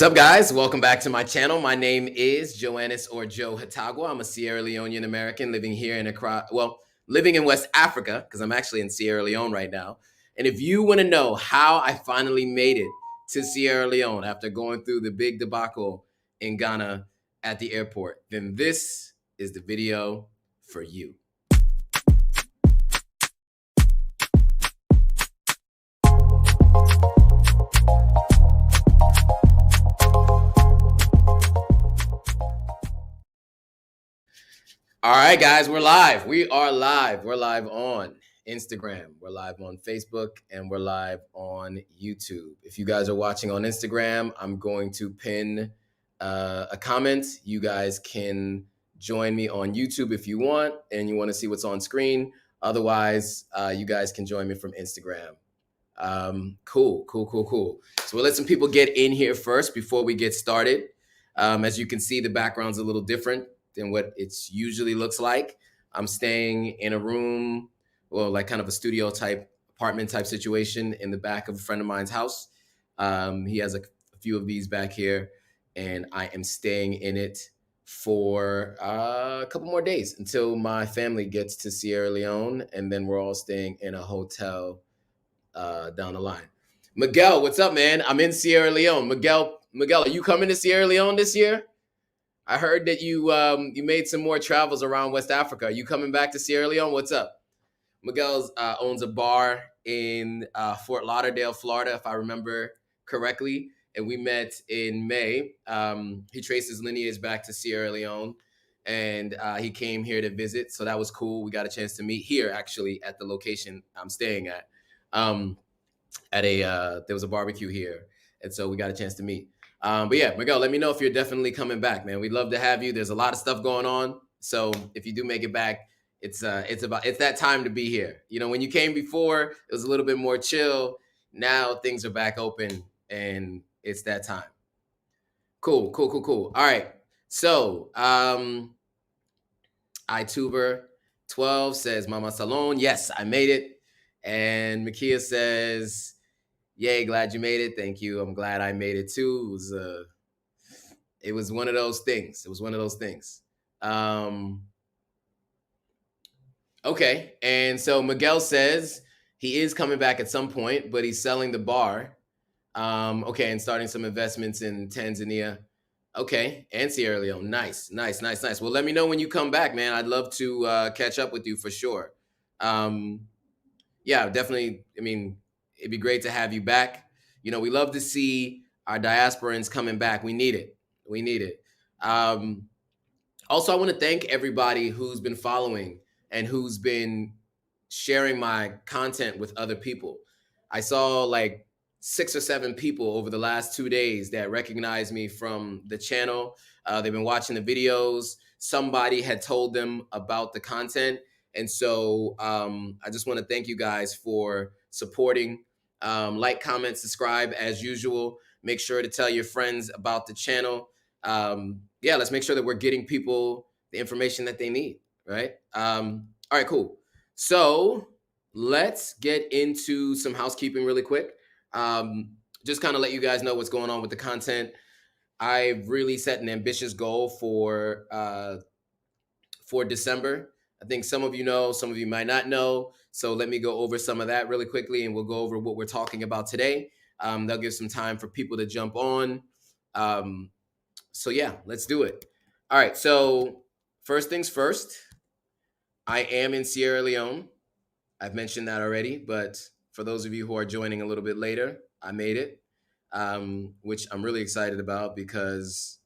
What's up, guys? Welcome back to my channel. My name is Joannis or Joe Hatagwa. I'm a Sierra Leonean American living here living in West Africa because I'm actually in Sierra Leone right now. And if you want to know how I finally made it to Sierra Leone after going through the big debacle in Ghana at the airport, then this is the video for you. All right, guys, we're live. We are live. We're live on Instagram. We're live on Facebook, and we're live on YouTube. If you guys are watching on Instagram, I'm going to pin a comment. You guys can join me on YouTube if you want, and you want to see what's on screen. Otherwise, you guys can join me from Instagram. Cool. So we'll let some people get in here first before we get started. As you can see, the background's a little different than what it's usually looks like. I'm staying in a room, like kind of a studio type apartment type situation in the back of a friend of mine's house. He has a few of these back here, and I am staying in it for a couple more days until my family gets to Sierra Leone, and then we're all staying in a hotel down the line. Miguel, what's up, man? I'm in Sierra Leone. Miguel, are you coming to Sierra Leone this year? I heard that you made some more travels around West Africa. Are you coming back to Sierra Leone? What's up? Miguel owns a bar in Fort Lauderdale, Florida, if I remember correctly. And we met in May. He traced his lineage back to Sierra Leone, and he came here to visit. So that was cool. We got a chance to meet here, actually, at the location I'm staying at. There was a barbecue here, and so we got a chance to meet. But yeah, Miguel, let me know if you're definitely coming back, man. We'd love to have you. There's a lot of stuff going on, so if you do make it back, it's that time to be here. You know, when you came before, it was a little bit more chill. Now things are back open, and it's that time. Cool. All right, so iTuber 12 says Mama Salon. Yes, I made it. And Makia says, yay, glad you made it. Thank you. I'm glad I made it too. It was one of those things. Okay. And so Miguel says he is coming back at some point, but he's selling the bar. Okay. And starting some investments in Tanzania. Okay. And Sierra Leone. Nice. Well, let me know when you come back, man. I'd love to catch up with you for sure. Yeah, definitely. I mean, it'd be great to have you back. You know, we love to see our diasporans coming back. We need it. Also, I want to thank everybody who's been following and who's been sharing my content with other people. I saw like 6 or 7 people over the last 2 days that recognized me from the channel. They've been watching the videos. Somebody had told them about the content. And so I just want to thank you guys for supporting. Like, comment, subscribe as usual. Make sure to tell your friends about the channel. Yeah, let's make sure that we're getting people the information that they need, right? All right, cool. So let's get into some housekeeping really quick. Just kind of let you guys know what's going on with the content. I've really set an ambitious goal for December. I think some of you know, some of you might not know. So let me go over some of that really quickly, and we'll go over what we're talking about today. That'll give some time for people to jump on. So yeah, let's do it. All right, so first things first, I am in Sierra Leone. I've mentioned that already, but for those of you who are joining a little bit later, I made it, which I'm really excited about because,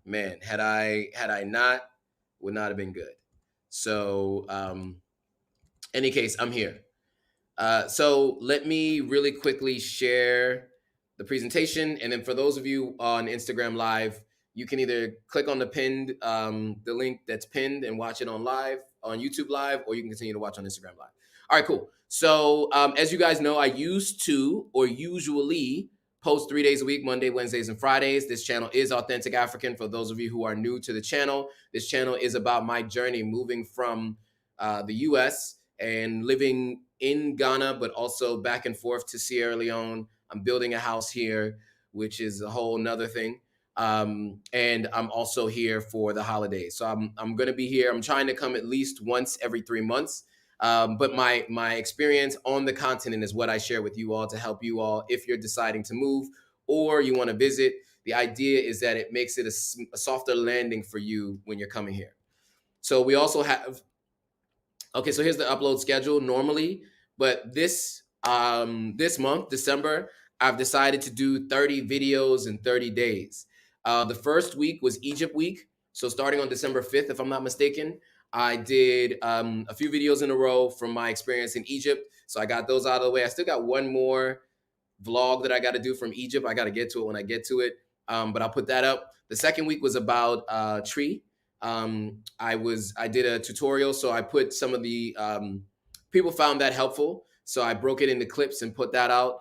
man, had I not, would not have been good. So, any case, I'm here. So let me really quickly share the presentation, and then for those of you on Instagram Live, you can either click on the link that's pinned and watch it on YouTube Live, or you can continue to watch on Instagram Live. All right, cool. So as you guys know, I usually post 3 days a week, Monday, Wednesdays, and Fridays. This channel is Authentic African. For those of you who are new to the channel, this channel is about my journey moving from the US and living in Ghana, but also back and forth to Sierra Leone. I'm building a house here. which is a whole nother thing. And I'm also here for the holidays. So I'm going to be here. I'm trying to come at least once every 3 months. But my experience on the continent is what I share with you all to help you all if you're deciding to move or you want to visit. The idea is that it makes it a softer landing for you when you're coming here. So we also have, okay, so here's the upload schedule normally, but this month, December, I've decided to do 30 videos in 30 days. The first week was Egypt week. So starting on December 5th, if I'm not mistaken, I did a few videos in a row from my experience in Egypt. So I got those out of the way. I still got one more vlog that I got to do from Egypt. I got to get to it when I get to it, but I'll put that up. The second week was about tree. I did a tutorial, so I put some of the people found that helpful. So I broke it into clips and put that out.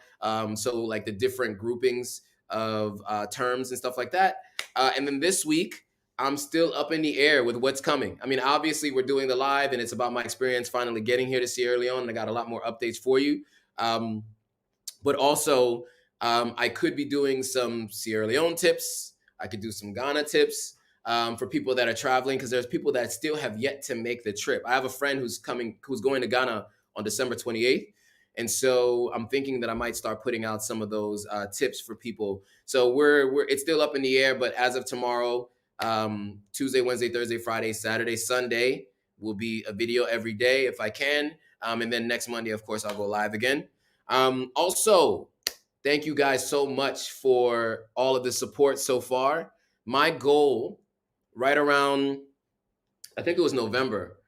So like the different groupings of terms and stuff like that. And then this week, I'm still up in the air with what's coming. I mean, obviously we're doing the live and it's about my experience finally getting here to Sierra Leone. And I got a lot more updates for you. But also, I could be doing some Sierra Leone tips. I could do some Ghana tips for people that are traveling, because there's people that still have yet to make the trip. I have a friend who's going to Ghana on December 28th. And so I'm thinking that I might start putting out some of those tips for people. So it's still up in the air, but as of tomorrow, Tuesday, Wednesday, Thursday, Friday, Saturday, Sunday will be a video every day if I can. And then next Monday, of course, I'll go live again. Also, thank you guys so much for all of the support so far. My goal, right around, I think it was November,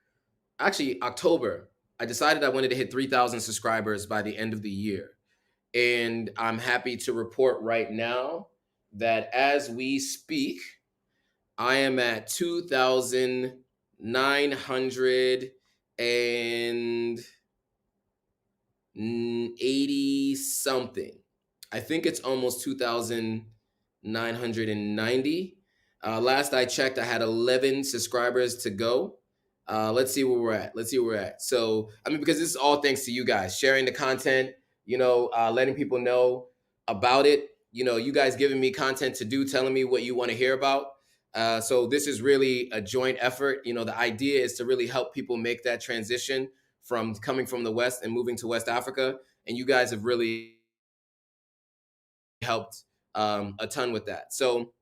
actually October, I decided I wanted to hit 3,000 subscribers by the end of the year. And I'm happy to report right now that as we speak, I am at 2,980 something. I think it's almost 2,990. Last I checked, I had 11 subscribers to go. Let's see where we're at. So, I mean, because this is all thanks to you guys sharing the content, letting people know about it. You guys giving me content to do, telling me what you want to hear about. So this is really a joint effort. The idea is to really help people make that transition from coming from the West and moving to West Africa. And you guys have really helped a ton with that. So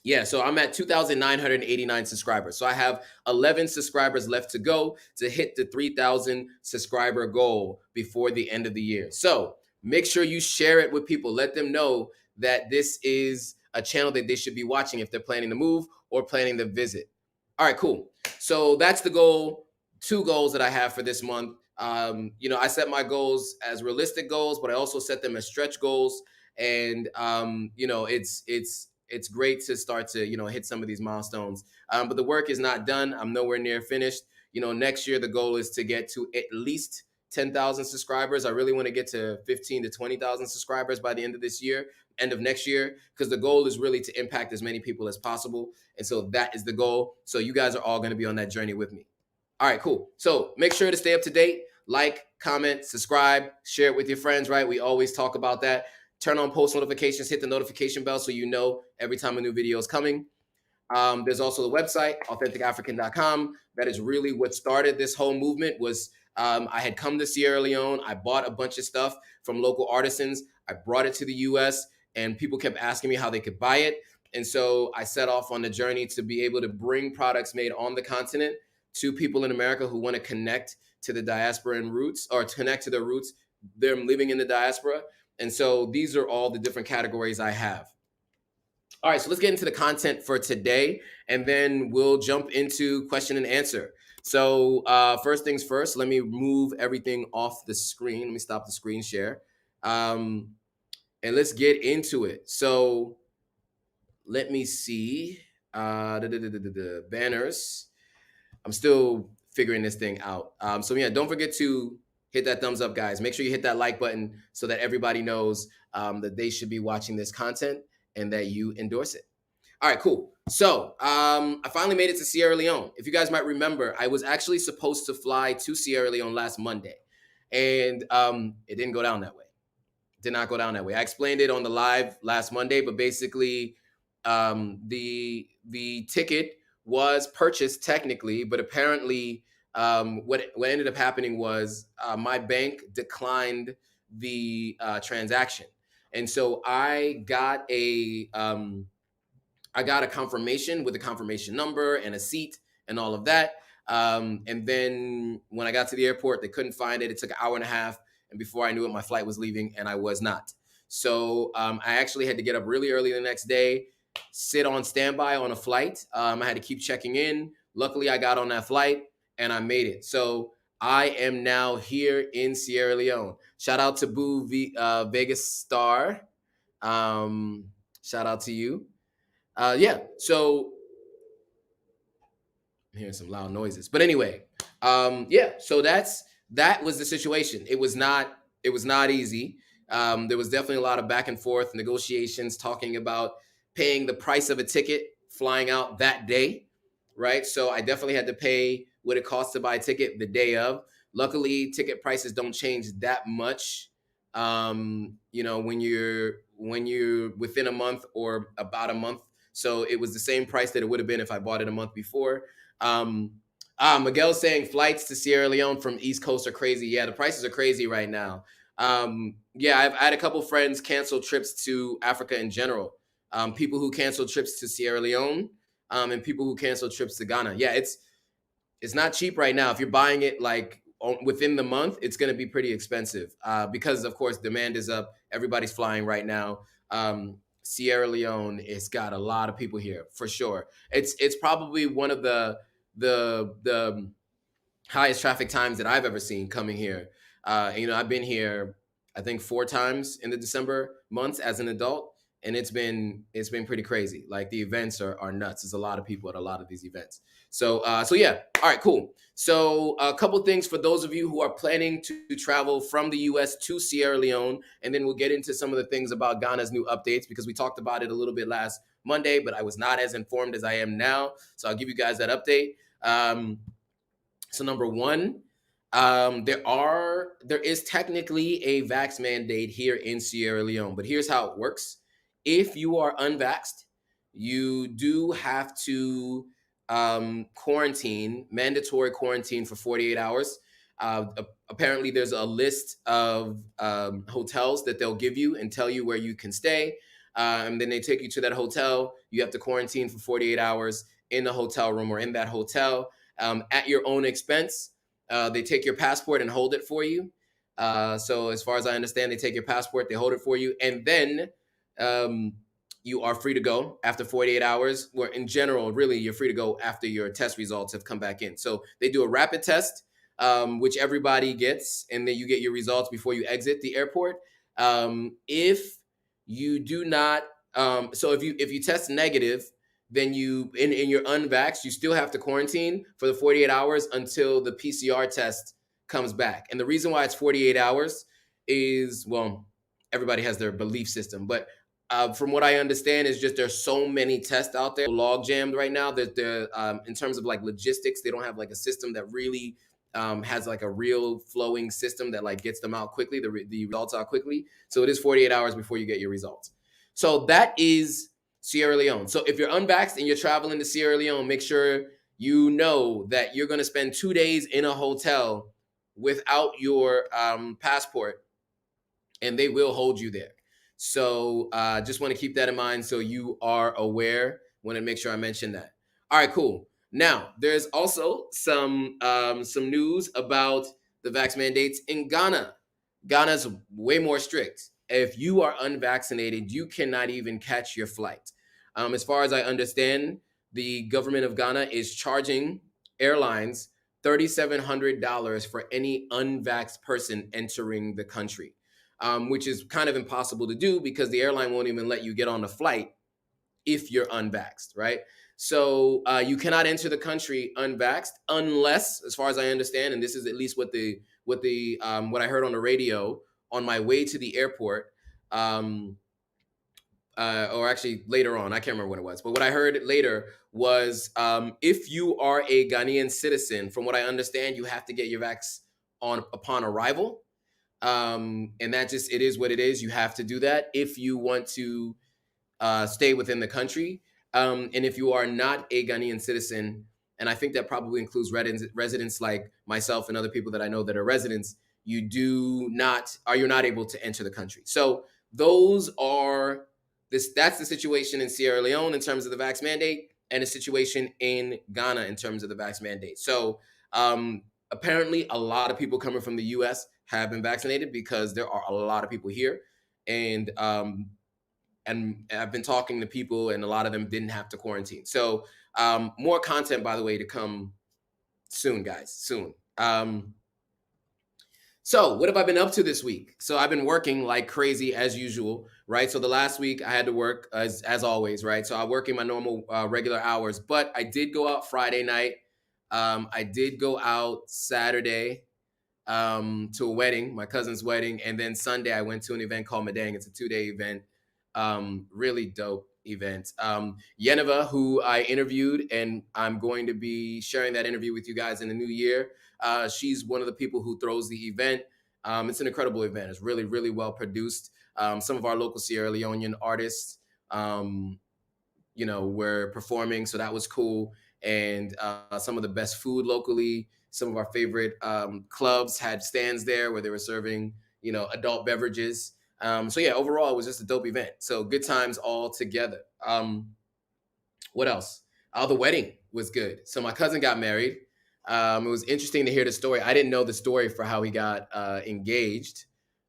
yeah, so I'm at 2,989 subscribers. So I have 11 subscribers left to go to hit the 3,000 subscriber goal before the end of the year. So make sure you share it with people. Let them know that this is a channel that they should be watching if they're planning to move or planning to visit. All right, cool. So that's the goal, 2 goals that I have for this month. I set my goals as realistic goals, but I also set them as stretch goals. And it's great to start to hit some of these milestones, but the work is not done. I'm nowhere near finished. Next year the goal is to get to at least 10,000 subscribers. I really want to get to 15 to 20,000 subscribers by the end of this year, end of next year, because the goal is really to impact as many people as possible. And so that is the goal. So you guys are all going to be on that journey with me. All right, cool. So make sure to stay up to date. Like, comment, subscribe, share it with your friends, right? We always talk about that. Turn on post notifications, hit the notification bell so you know every time a new video is coming. There's also the website, authenticafrican.com. That is really what started this whole movement. Was I had come to Sierra Leone. I bought a bunch of stuff from local artisans. I brought it to the US and people kept asking me how they could buy it. And so I set off on the journey to be able to bring products made on the continent to people in America who want to connect to the diaspora and roots, or to connect to their roots, them living in the diaspora. And so these are all the different categories I have. All right, so let's get into the content for today, and then we'll jump into question and answer. So first things first, let me move everything off the screen. Let me stop the screen share. And let's get into it. So let me see. The banners. I'm still figuring this thing out. So yeah, don't forget to hit that thumbs up, guys. Make sure you hit that like button so that everybody knows that they should be watching this content and that you endorse it. All right, cool. So I finally made it to Sierra Leone. If you guys might remember, I was actually supposed to fly to Sierra Leone last Monday, and it didn't go down that way. Did not go down that way. I explained it on the live last Monday, but basically, the ticket was purchased technically, but apparently, what ended up happening was my bank declined the transaction, and so I got a confirmation with a confirmation number and a seat and all of that. And then when I got to the airport, they couldn't find it. It took an hour and a half. And before I knew it, my flight was leaving and I was not. So I actually had to get up really early the next day, sit on standby on a flight. I had to keep checking in. Luckily, I got on that flight and I made it. So I am now here in Sierra Leone. Shout out to Vegas Star. Shout out to you. Yeah, so I'm hearing some loud noises, but anyway, yeah, so that was the situation. It was not easy. There was definitely a lot of back and forth negotiations, talking about paying the price of a ticket, flying out that day, right? So I definitely had to pay what it costs to buy a ticket the day of. Luckily, ticket prices don't change that much. When you're within a month or about a month. So it was the same price that it would have been if I bought it a month before. Miguel's saying flights to Sierra Leone from East Coast are crazy. Yeah, the prices are crazy right now. Yeah, I had a couple friends cancel trips to Africa in general. People who cancel trips to Sierra Leone, and people who cancel trips to Ghana. Yeah, it's not cheap right now. If you're buying it like within the month, it's going to be pretty expensive because, of course, demand is up. Everybody's flying right now. Sierra Leone, it's got a lot of people here for sure. It's probably one of the highest traffic times that I've ever seen coming here. I've been here, I think 4 times in the December months as an adult, and it's been pretty crazy. Like the events are nuts. There's a lot of people at a lot of these events. So yeah, all right, cool. So a couple things for those of you who are planning to travel from the U.S. to Sierra Leone, and then we'll get into some of the things about Ghana's new updates because we talked about it a little bit last Monday, but I was not as informed as I am now. So I'll give you guys that update. So number one, there is technically a vax mandate here in Sierra Leone, but here's how it works. If you are unvaxxed, you do have to mandatory quarantine for 48 hours. Apparently, there's a list of hotels that they'll give you and tell you where you can stay. And then they take you to that hotel. You have to quarantine for 48 hours in the hotel room or in that hotel at your own expense. They take your passport and hold it for you. So as far as I understand, they take your passport, they hold it for you, and then you are free to go after 48 hours. Where in general, really, you're free to go after your test results have come back in. So they do a rapid test, which everybody gets, and then you get your results before you exit the airport. If you do not, so if you test negative, then you're unvaxxed, you still have to quarantine for the 48 hours until the PCR test comes back. And the reason why it's 48 hours is, well, everybody has their belief system, but from what I understand is just there's so many tests out there log jammed right now that in terms of like logistics, they don't have like a system that really has like a real flowing system that like gets them out quickly, the results out quickly. So it is 48 hours before you get your results. So that is Sierra Leone. So if you're unvaxxed and you're traveling to Sierra Leone, make sure you know that you're going to spend 2 days in a hotel without your passport, and they will hold you there. So just want to keep that in mind so you are aware. Want to make sure I mention that. All right, cool. Now, there's also some news about the vax mandates in Ghana. Ghana's way more strict. If you are unvaccinated, you cannot even catch your flight. As far as I understand, the government of Ghana is charging airlines $3,700 for any unvaxxed person entering the country, which is kind of impossible to do because the airline won't even let you get on the flight if you're unvaxxed, right? So you cannot enter the country unvaxxed unless, as far as I understand, and this is at least what I heard on the radio on my way to the airport, or actually later on, I can't remember when it was, but what I heard later was if you are a Ghanaian citizen, from what I understand, you have to get your vax upon arrival. And that just, it is what it is. You have to do that if you want to stay within the country. And if you are not a Ghanaian citizen, and I think that probably includes residents like myself and other people that I know that are residents, you're not able to enter the country. So those are that's the situation in Sierra Leone in terms of the vax mandate, and the situation in Ghana in terms of the vax mandate. So um, apparently, a lot of people coming from the U.S. have been vaccinated because there are a lot of people here, and I've been talking to people, and a lot of them didn't have to quarantine. So more content, by the way, to come soon, guys, soon. So what have I been up to this week? So I've been working like crazy as usual, right? So the last week I had to work as always, right? So I work in my normal regular hours, but I did go out Friday night. I did go out Saturday to a wedding, my cousin's wedding, and then Sunday I went to an event called Madang. It's a 2-day event, really dope event. Yeneva, who I interviewed, and I'm going to be sharing that interview with you guys in the new year. She's one of the people who throws the event. It's an incredible event. It's really, really well produced. Some of our local Sierra Leonean artists, were performing, so that was cool. And some of the best food locally. Some of our favorite clubs had stands there where they were serving, adult beverages. So yeah, overall, it was just a dope event. So good times all together. What else? The wedding was good. So my cousin got married. It was interesting to hear the story. I didn't know the story for how he got engaged,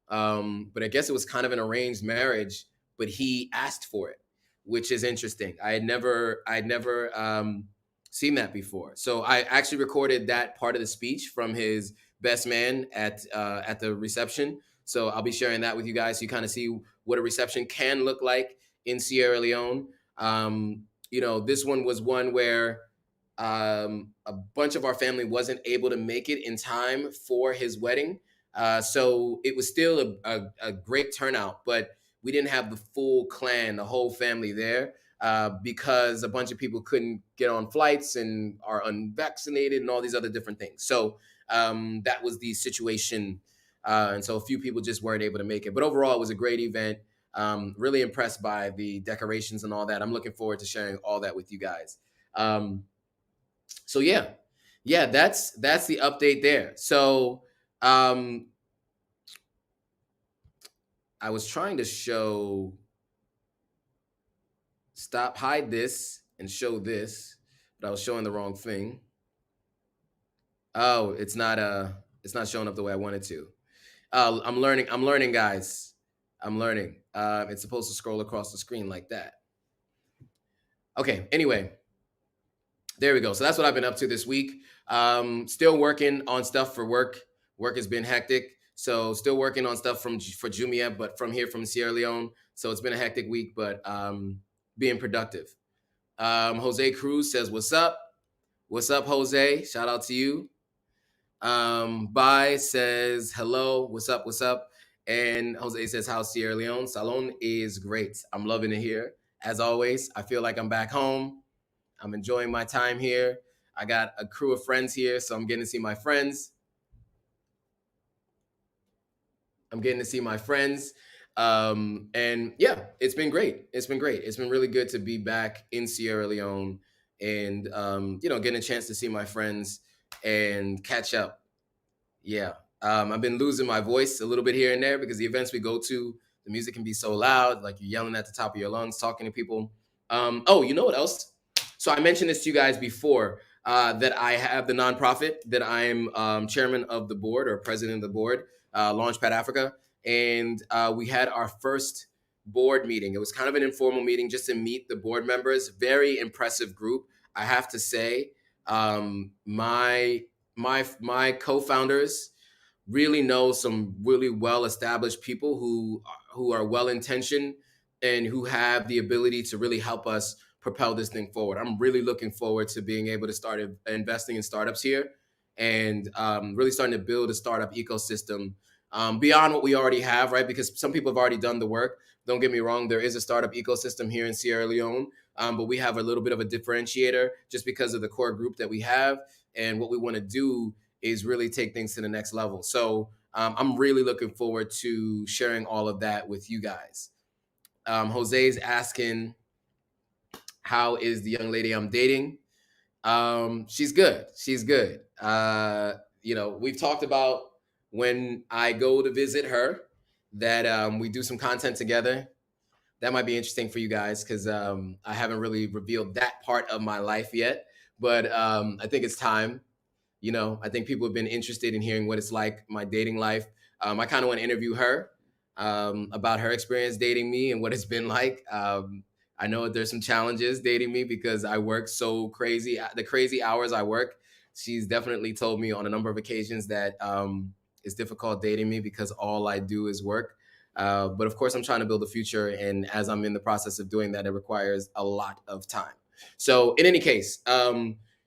but I guess it was kind of an arranged marriage. But he asked for it, which is interesting. I'd never seen that before. So I actually recorded that part of the speech from his best man at the reception. So I'll be sharing that with you guys, so you kind of see what a reception can look like in Sierra Leone. This one was one where a bunch of our family wasn't able to make it in time for his wedding. So it was still a great turnout, but we didn't have the full clan, the whole family there, because a bunch of people couldn't get on flights and are unvaccinated and all these other different things. So that was the situation. And so a few people just weren't able to make it. But overall, it was a great event. Really impressed by the decorations and all that. I'm looking forward to sharing all that with you guys. So yeah, that's the update there. So I was trying to hide this and show this, but I was showing the wrong thing. Oh, it's not showing up the way I wanted to. I'm learning, guys. I'm learning. It's supposed to scroll across the screen like that. Okay, anyway, there we go. So that's what I've been up to this week. Still working on stuff for work. Work has been hectic. So still working on stuff for Jumia, but from Sierra Leone. So it's been a hectic week, but being productive. Jose Cruz says, "What's up? What's up, Jose? Shout out to you." Bai says, "Hello. What's up? What's up?" And Jose says, "How's Sierra Leone? Salon is great. I'm loving it here. As always, I feel like I'm back home. I'm enjoying my time here. I got a crew of friends here, so I'm getting to see my friends. And yeah, it's been great. It's been really good to be back in Sierra Leone and, getting a chance to see my friends and catch up. Yeah. I've been losing my voice a little bit here and there because the events we go to, the music can be so loud, like you're yelling at the top of your lungs, talking to people. Oh, you know what else? So I mentioned this to you guys before, that I have the nonprofit that I'm chairman of the board or president of the board, Launchpad Africa. And we had our first board meeting. It was kind of an informal meeting just to meet the board members. Very impressive group, I have to say. My co-founders really know some really well-established people who are well-intentioned and who have the ability to really help us propel this thing forward. I'm really looking forward to being able to start investing in startups here and really starting to build a startup ecosystem beyond what we already have, right? Because some people have already done the work. Don't get me wrong, there is a startup ecosystem here in Sierra Leone, but we have a little bit of a differentiator just because of the core group that we have. And what we want to do is really take things to the next level. So I'm really looking forward to sharing all of that with you guys. Jose's asking, how is the young lady I'm dating? She's good. She's good. We've talked about when I go to visit her that we do some content together. That might be interesting for you guys because I haven't really revealed that part of my life yet. But I think it's time. I think people have been interested in hearing what it's like, my dating life. I kind of want to interview her about her experience dating me and what it's been like. I know there's some challenges dating me because I work so crazy. The crazy hours I work, she's definitely told me on a number of occasions that it's difficult dating me because all I do is work. But of course, I'm trying to build a future. And as I'm in the process of doing that, it requires a lot of time. So, in any case,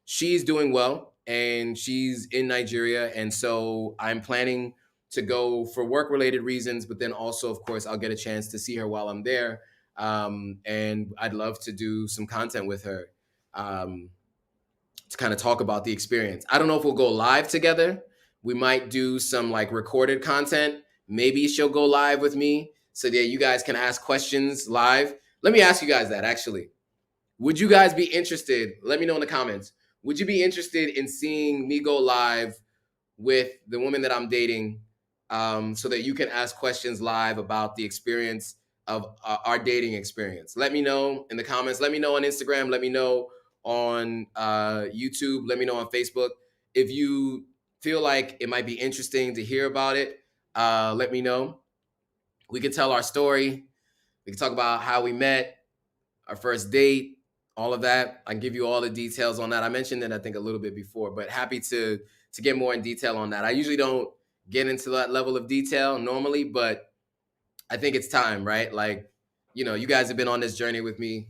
she's doing well and she's in Nigeria. And so I'm planning to go for work related reasons, but then also, of course, I'll get a chance to see her while I'm there. And I'd love to do some content with her to kind of talk about the experience. I don't know if we'll go live together. We might do some like recorded content. Maybe she'll go live with me so that you guys can ask questions live. Let me ask you guys that actually. Would you guys be interested? Let me know in the comments. Would you be interested in seeing me go live with the woman that I'm dating so that you can ask questions live about the experience of our dating experience? Let me know in the comments. Let me know on Instagram. Let me know on YouTube. Let me know on Facebook. If you feel like it might be interesting to hear about it, let me know. We can tell our story. We can talk about how we met, our first date, all of that. I can give you all the details on that. I mentioned it, I think, a little bit before, but happy to get more in detail on that. I usually don't get into that level of detail normally, but I think it's time, right? Like, you guys have been on this journey with me.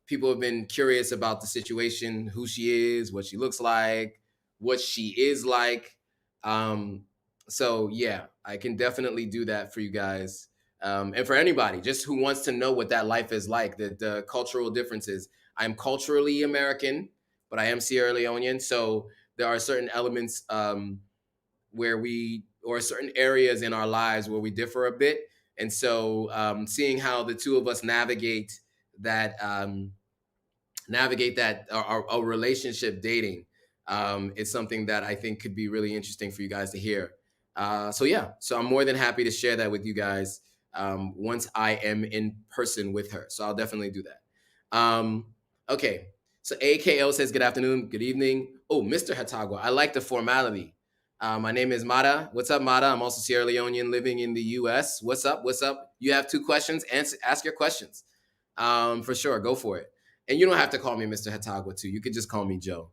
People have been curious about the situation, who she is, what she looks like, what she is like. So yeah, I can definitely do that for you guys. And for anybody just who wants to know what that life is like, the cultural differences. I'm culturally American, but I am Sierra Leonean. So there are certain elements or certain areas in our lives where we differ a bit. And so seeing how the two of us that navigate that our relationship dating is something that I think could be really interesting for you guys to hear. So I'm more than happy to share that with you guys once I am in person with her. So I'll definitely do that. Okay. So AKO says, good afternoon, good evening. Oh, Mr. Hatagwa, I like the formality. My name is Mara. What's up, Mara? I'm also Sierra Leonean living in the US. What's up? What's up? You have 2 questions. Ask your questions. For sure. Go for it. And you don't have to call me Mr. Hatagwa too. You could just call me Joe.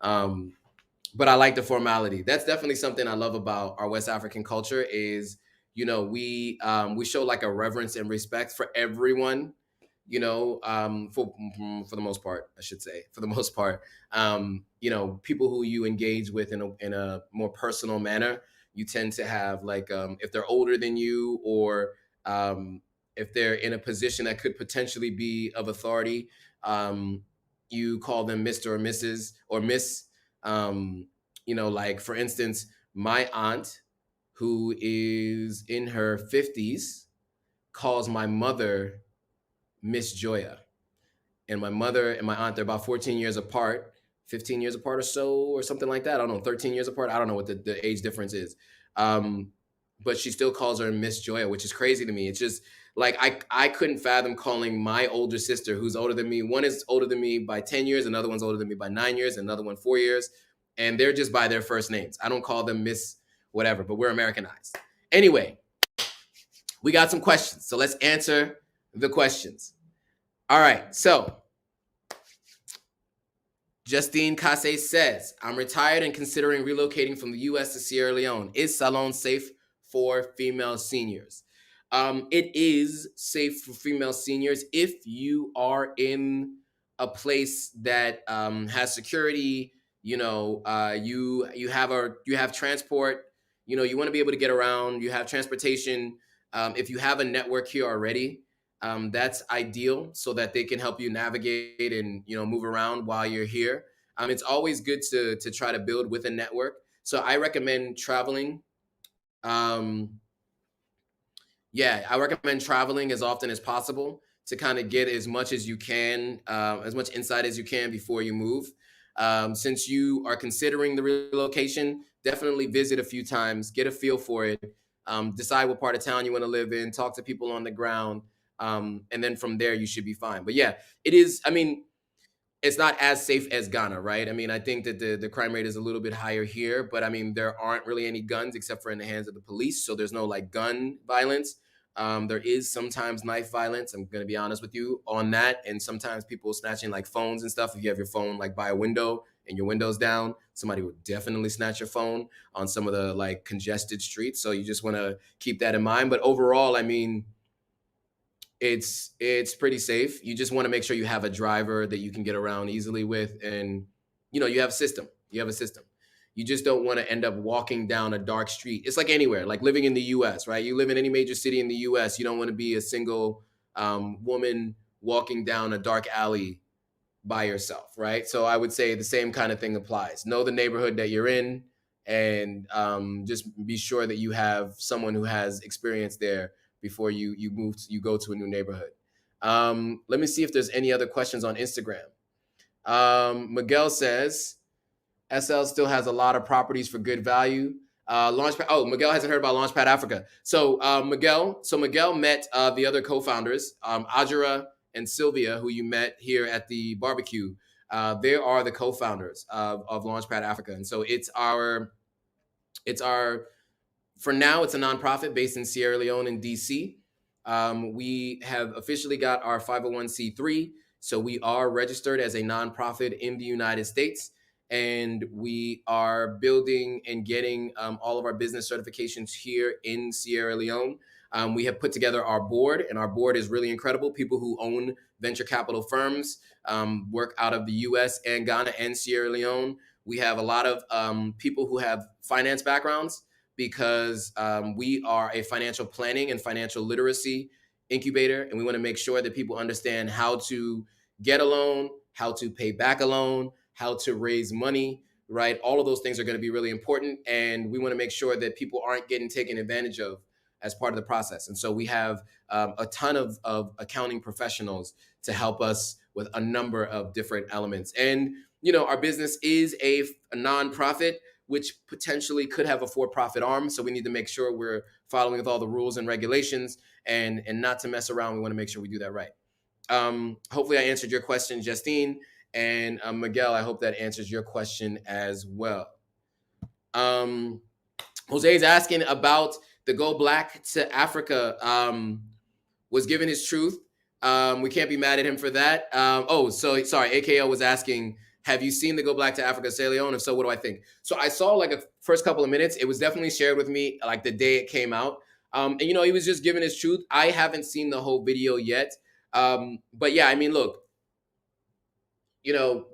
But I like the formality. That's definitely something I love about our West African culture is, we show like a reverence and respect for everyone, for the most part, I should say, for the most part, people who you engage with in a more personal manner, you tend to have like, if they're older than you or if they're in a position that could potentially be of authority, you call them Mr. or Mrs. or Miss. Like for instance, my aunt, who is in her 50s, calls my mother Miss Joya. And my mother and my aunt, they're about 14 years apart, 15 years apart or so, or something like that. I don't know, 13 years apart. I don't know what the age difference is. But she still calls her Miss Joya, which is crazy to me. It's just like I couldn't fathom calling my older sister, who's older than me. One is older than me by 10 years, another one's older than me by 9 years, another one 4 years. And they're just by their first names. I don't call them Miss whatever, but we're Americanized. Anyway, we got some questions. So let's answer the questions. All right. So Justine Kase says, I'm retired and considering relocating from the US to Sierra Leone. Is Salon safe for female seniors? It is safe for female seniors if you are in a place that has security. You have transport. You want to be able to get around. You have transportation. If you have a network here already, that's ideal so that they can help you navigate and move around while you're here. It's always good to try to build with a network. So I recommend traveling Um, yeah, I recommend traveling as often as possible to kind of get as much as you can, as much insight as you can before you move. Since you are considering the relocation, definitely visit a few times, get a feel for it, decide what part of town you want to live in, talk to people on the ground, and then from there you should be fine. But yeah, it is. I mean, it's not as safe as Ghana, right? I mean, I think that the crime rate is a little bit higher here, but I mean, there aren't really any guns except for in the hands of the police. So there's no like gun violence. There is sometimes knife violence. I'm gonna be honest with you on that, and sometimes people snatching like phones and stuff. If you have your phone like by a window and your window's down, somebody would definitely snatch your phone on some of the like congested streets. So you just want to keep that in mind. But overall, I mean, it's pretty safe. You just want to make sure you have a driver that you can get around easily with, and you know you have a system. You have a system. You just don't want to end up walking down a dark street. It's like anywhere, like living in the U.S., right? You live in any major city in the U.S. You don't want to be a single woman walking down a dark alley by yourself, right? So I would say the same kind of thing applies. Know the neighborhood that you're in, and just be sure that you have someone who has experience there before you go to a new neighborhood. Let me see if there's any other questions on Instagram. Miguel says SL still has a lot of properties for good value. Launchpad. Oh, Miguel hasn't heard about Launchpad Africa. So Miguel met the other co-founders, Ajara and Sylvia, who you met here at the barbecue. They are the co-founders of Launchpad Africa, and so it's our for now, it's a nonprofit based in Sierra Leone in DC. We have officially got our 501c3, so we are registered as a nonprofit in the United States, and we are building and getting all of our business certifications here in Sierra Leone. We have put together our board, and our board is really incredible. People who own venture capital firms, work out of the US and Ghana and Sierra Leone. We have a lot of people who have finance backgrounds, because we are a financial planning and financial literacy incubator, and we want to make sure that people understand how to get a loan, how to pay back a loan, how to raise money, right? All of those things are going to be really important, and we want to make sure that people aren't getting taken advantage of as part of the process. And so we have a ton of accounting professionals to help us with a number of different elements. And you know, our business is a nonprofit, which potentially could have a for-profit arm. So we need to make sure we're following with all the rules and regulations, and not to mess around. We want to make sure we do that right. Hopefully I answered your question, Justine, and Miguel, I hope that answers your question as well. Jose is asking about the Go Black to Africa. Was given his truth. We can't be mad at him for that. Sorry, AKO was asking, have you seen the Go Black to Africa Sierra Leone? If so, what do I think? So I saw like a first couple of minutes. It was definitely shared with me like the day it came out. And you know, he was just giving his truth. I haven't seen the whole video yet. But yeah, I mean, look, you know,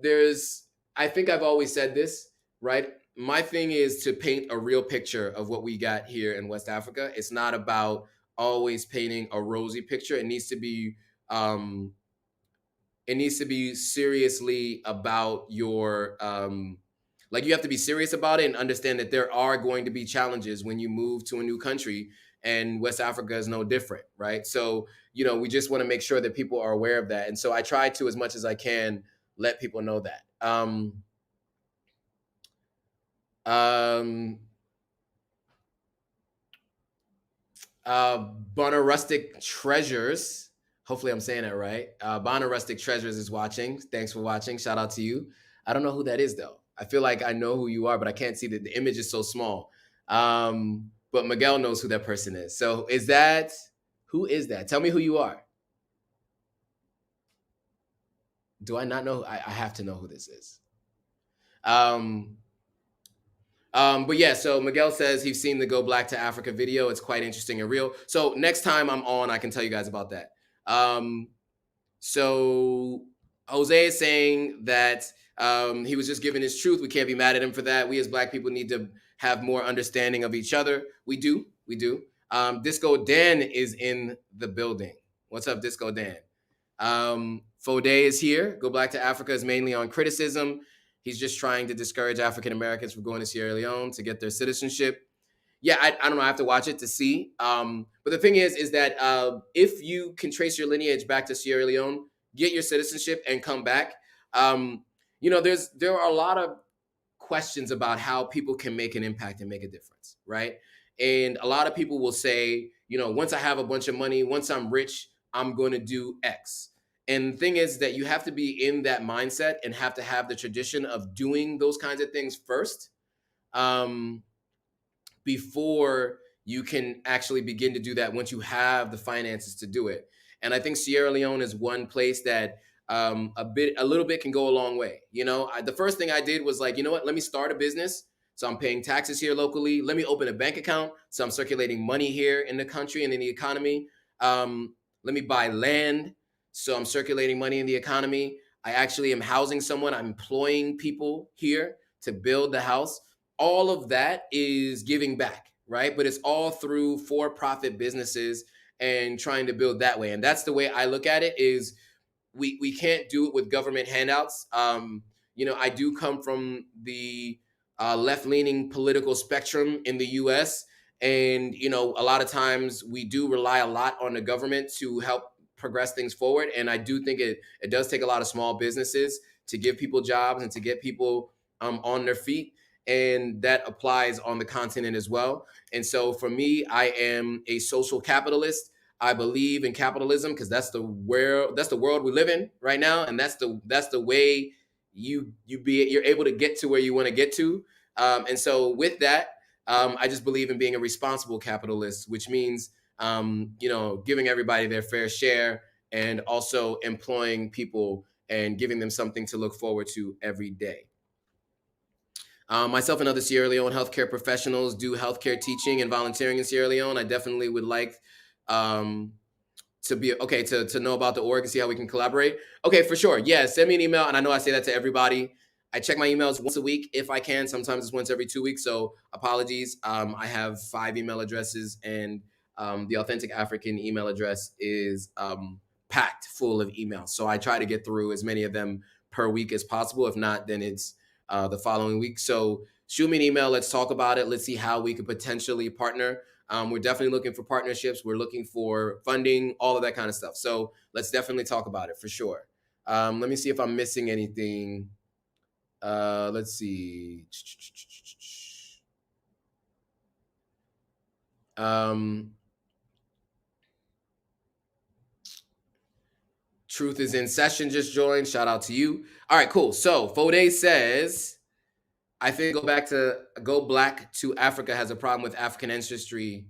I think I've always said this, right? My thing is to paint a real picture of what we got here in West Africa. It's not about always painting a rosy picture. It needs to be seriously about your like, you have to be serious about it and understand that there are going to be challenges when you move to a new country, and West Africa is no different, right? So, you know, we just want to make sure that people are aware of that. And so I try to, as much as I can, let people know that. Bonner Rustic Treasures, hopefully I'm saying that right. Bonner Rustic Treasures is watching. Thanks for watching. Shout out to you. I don't know who that is though. I feel like I know who you are, but I can't see that. The image is so small. But Miguel knows who that person is. So who is that? Tell me who you are. Do I not know? I have to know who this is. But yeah, so Miguel says he's seen the Go Black to Africa video. It's quite interesting and real. So next time I'm on, I can tell you guys about that. So Jose is saying that he was just giving his truth. We can't be mad at him for that. We as Black people need to have more understanding of each other. We do. Disco Dan is in the building. What's up, Disco Dan? Fode is here. Go Black to Africa is mainly on criticism. He's just trying to discourage African Americans from going to Sierra Leone to get their citizenship. Yeah, I don't know. I have to watch it to see. But the thing is that if you can trace your lineage back to Sierra Leone, get your citizenship and come back. Um, there are a lot of questions about how people can make an impact and make a difference, right? And a lot of people will say, once I have a bunch of money, once I'm rich, I'm going to do X. And the thing is that you have to be in that mindset and have to have the tradition of doing those kinds of things first. Um, Before you can actually begin to do that once you have the finances to do it. And I think Sierra Leone is one place that a little bit can go a long way. The first thing I did was like, you know what, let me start a business. So I'm paying taxes here locally. Let me open a bank account. So I'm circulating money here in the country and in the economy. Let me buy land. So I'm circulating money in the economy. I actually am housing someone. I'm employing people here to build the house. All of that is giving back, right? But it's all through for-profit businesses and trying to build that way. And that's the way I look at it is we can't do it with government handouts. I do come from the left-leaning political spectrum in the US. And, a lot of times we do rely a lot on the government to help progress things forward. And I do think it does take a lot of small businesses to give people jobs and to get people on their feet, and that applies on the continent as well. And so for me, I am a social capitalist. I believe in capitalism because that's the world we live in right now, and that's the way you're able to get to where you want to get to. And so with that, I just believe in being a responsible capitalist, which means giving everybody their fair share and also employing people and giving them something to look forward to every day. Myself and other Sierra Leone healthcare professionals do healthcare teaching and volunteering in Sierra Leone. I definitely would like um, to be okay to know about the org and see how we can collaborate. Okay, for sure. Yeah, send me an email, and I know I say that to everybody. I check my emails once a week if I can. Sometimes it's once every 2 weeks. So apologies. I have 5 email addresses, and the Authentic African email address is packed full of emails. So I try to get through as many of them per week as possible. If not, then it's the following week. So shoot me an email. Let's talk about it. Let's see how we could potentially partner. We're definitely looking for partnerships. We're looking for funding, all of that kind of stuff. So let's definitely talk about it for sure. Let me see if I'm missing anything. Let's see. Truth is in session. Just joined. Shout out to you. All right, cool. So Fode says, I think go black to Africa has a problem with African ancestry.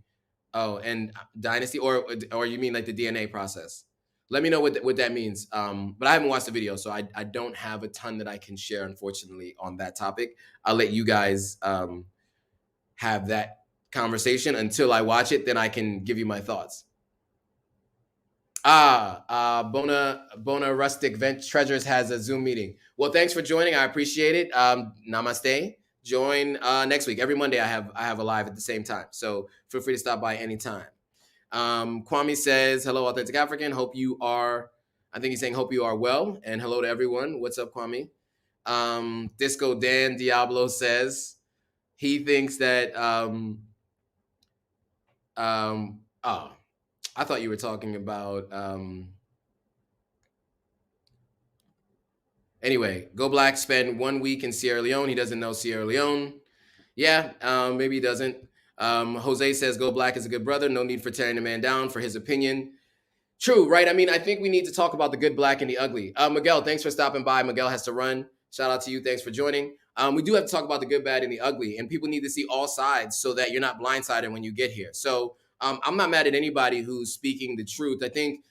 Oh, and dynasty, or you mean like the DNA process? Let me know what that means. But I haven't watched the video, so I don't have a ton that I can share, unfortunately, on that topic. I'll let you guys have that conversation until I watch it. Then I can give you my thoughts. Bona Rustic Vent Treasures has a Zoom meeting. Well, thanks for joining. I appreciate it. Namaste. Join next week. Every Monday I have a live at the same time. So feel free to stop by anytime. Kwame says, hello, Authentic African. I think he's saying hope you are well. And hello to everyone. What's up, Kwame? Disco Dan Diablo says he thinks that I thought you were talking about anyway, Go Black spent 1 week in Sierra Leone. He doesn't know Sierra Leone. Yeah, maybe he doesn't. Jose says Go Black is a good brother. No need for tearing the man down for his opinion. True, right? I mean, I think we need to talk about the good, black, and the ugly. Miguel, thanks for stopping by. Miguel has to run. Shout out to you. Thanks for joining. We do have to talk about the good, bad, and the ugly, and people need to see all sides so that you're not blindsided when you get here. So I'm not mad at anybody who's speaking the truth. I think,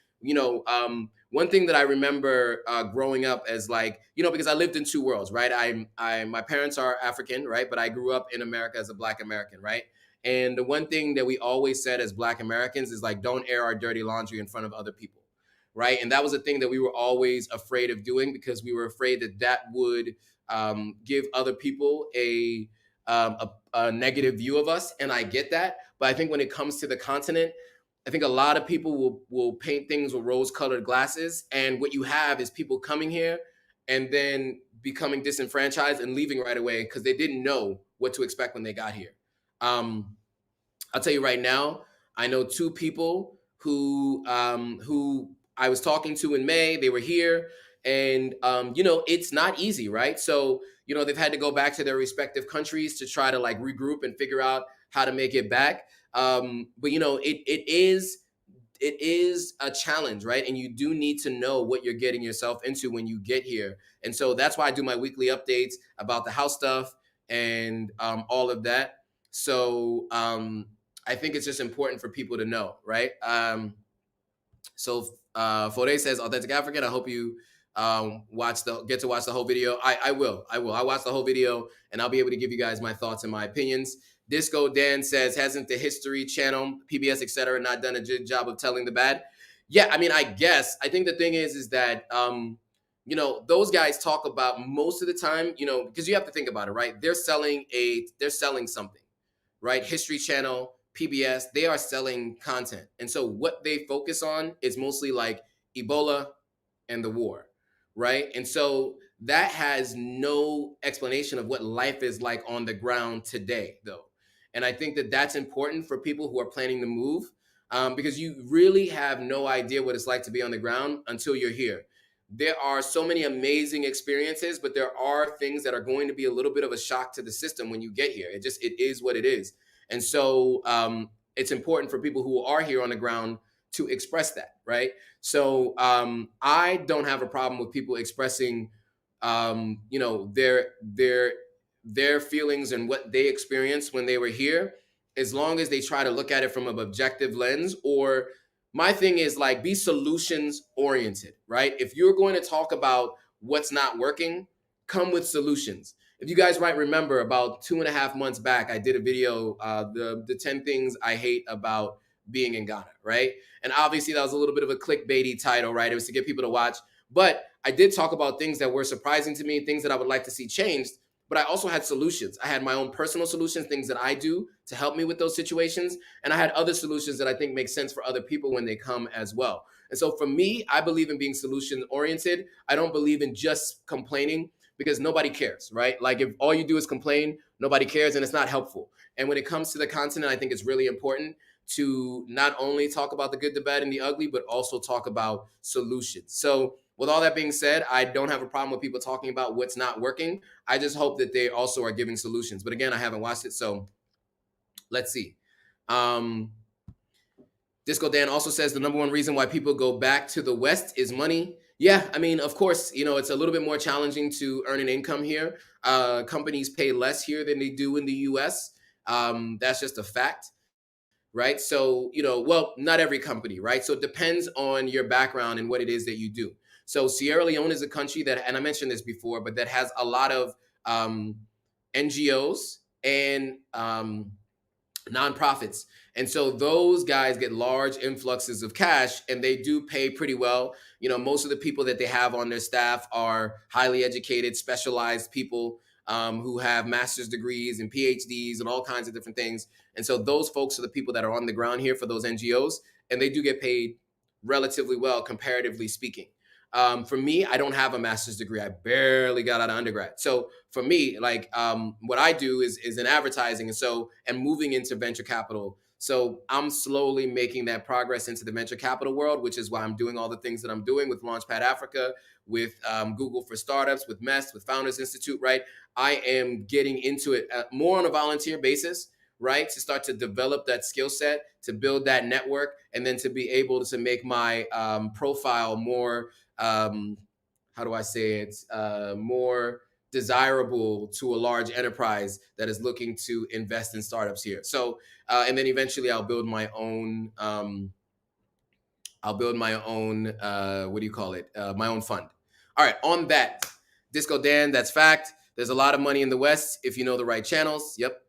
one thing that I remember growing up as because I lived in two worlds, right? My parents are African, right? But I grew up in America as a Black American, right? And the one thing that we always said as Black Americans is don't air our dirty laundry in front of other people, right? And that was a thing that we were always afraid of doing because we were afraid that would give other people a negative view of us. And I get that. But I think when it comes to the continent, I think a lot of people will paint things with rose-colored glasses. And what you have is people coming here and then becoming disenfranchised and leaving right away because they didn't know what to expect when they got here. I'll tell you right now, I know two people who I was talking to in May. They were here, and it's not easy, right? So they've had to go back to their respective countries to try to like regroup and figure out how to make it back. But it is a challenge, right? And you do need to know what you're getting yourself into when you get here. And so that's why I do my weekly updates about the house stuff and all of that. So I think it's just important for people to know, right? So Fode says, "Authentic African. I hope you get to watch the whole video." I will. I'll watch the whole video and I'll be able to give you guys my thoughts and my opinions. Disco Dan says, "Hasn't the History Channel, PBS, etc., not done a good job of telling the bad?" Yeah, I mean, I guess. I think the thing is that those guys talk about most of the time, because you have to think about it, right? They're selling something, right? History Channel, PBS, they are selling content. And so what they focus on is mostly like Ebola and the war, right? And so that has no explanation of what life is like on the ground today, though. And I think that that's important for people who are planning to move, because you really have no idea what it's like to be on the ground until you're here. There are so many amazing experiences, but there are things that are going to be a little bit of a shock to the system when you get here. It is what it is. And so it's important for people who are here on the ground to express that, right? So I don't have a problem with people expressing, their feelings and what they experienced when they were here, as long as they try to look at it from an objective lens. Or my thing is like, be solutions oriented, right? If you're going to talk about what's not working, come with solutions. If you guys might remember, about 2.5 months back, I did a video, the 10 things I hate about being in Ghana, right? And obviously that was a little bit of a clickbaity title, right? It was to get people to watch. But I did talk about things that were surprising to me, things that I would like to see changed. But I also had solutions. I had my own personal solutions, things that I do to help me with those situations. And I had other solutions that I think make sense for other people when they come as well. And so for me, I believe in being solution oriented. I don't believe in just complaining, because nobody cares, right? Like if all you do is complain, nobody cares, and it's not helpful. And when it comes to the continent, I think it's really important to not only talk about the good, the bad, and the ugly, but also talk about solutions. So with all that being said, I don't have a problem with people talking about what's not working. I just hope that they also are giving solutions. But again, I haven't watched it, so let's see. Disco Dan also says the number one reason why people go back to the West is money. Yeah, I mean, of course, it's a little bit more challenging to earn an income here. Companies pay less here than they do in the US. That's just a fact, right? So, well, not every company, right? So it depends on your background and what it is that you do. So Sierra Leone is a country that, and I mentioned this before, but that has a lot of NGOs and nonprofits. And so those guys get large influxes of cash, and they do pay pretty well. Most of the people that they have on their staff are highly educated, specialized people who have master's degrees and PhDs and all kinds of different things. And so those folks are the people that are on the ground here for those NGOs, and they do get paid relatively well, comparatively speaking. For me, I don't have a master's degree. I barely got out of undergrad. So for me, like what I do is in advertising, and moving into venture capital. So I'm slowly making that progress into the venture capital world, which is why I'm doing all the things that I'm doing with Launchpad Africa, with Google for Startups, with MEST, with Founders Institute, right? I am getting into it more on a volunteer basis, right? To start to develop that skill set, to build that network, and then to be able to make my profile more, how do I say it, more desirable to a large enterprise that is looking to invest in startups here. So, and then eventually I'll build my own, what do you call it? My own fund. All right, on that, Disco Dan, that's fact. There's a lot of money in the West if you know the right channels. Yep.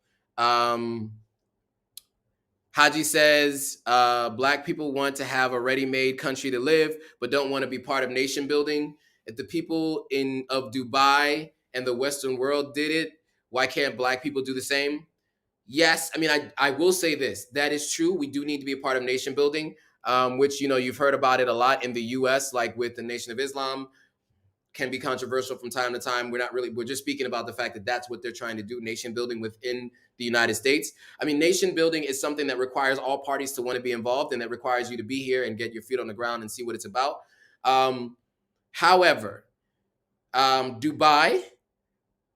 Haji says, Black people want to have a ready-made country to live, but don't want to be part of nation building. If the people of Dubai and the Western world did it, why can't Black people do the same? Yes, I mean, I will say this. That is true. We do need to be a part of nation building, which, you've heard about it a lot in the US, like with the Nation of Islam. can be controversial from time to time. We're just speaking about the fact that that's what they're trying to do, nation building within the United States. I mean, nation building is something that requires all parties to want to be involved, and that requires you to be here and get your feet on the ground and see what it's about. However, Dubai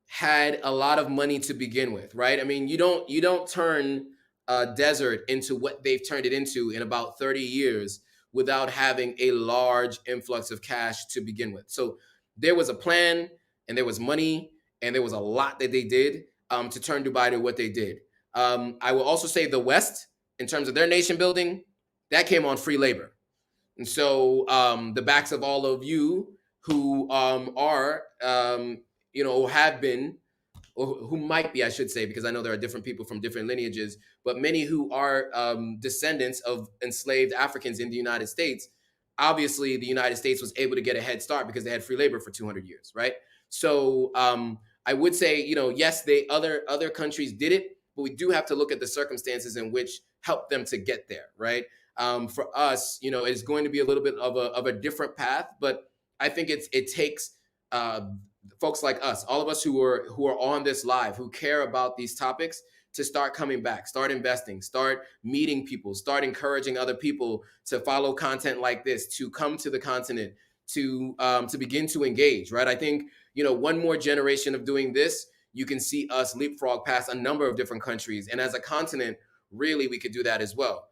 had a lot of money to begin with, right? I mean, you don't turn a desert into what they've turned it into in about 30 years without having a large influx of cash to begin with. So there was a plan, and there was money, and there was a lot that they did to turn Dubai to what they did. I will also say the West, in terms of their nation building, that came on free labor. And so the backs of all of you who are, have been, or who might be, I should say, because I know there are different people from different lineages, but many who are descendants of enslaved Africans in the United States. Obviously, the United States was able to get a head start because they had free labor for 200 years, right? So I would say, yes, other countries did it, but we do have to look at the circumstances in which helped them to get there, right? For us, it's going to be a little bit of a different path, but I think it takes folks like us, all of us who are on this live, who care about these topics, to start coming back, start investing, start meeting people, start encouraging other people to follow content like this, to come to the continent, to begin to engage, right? I think, one more generation of doing this, you can see us leapfrog past a number of different countries. And as a continent, really, we could do that as well.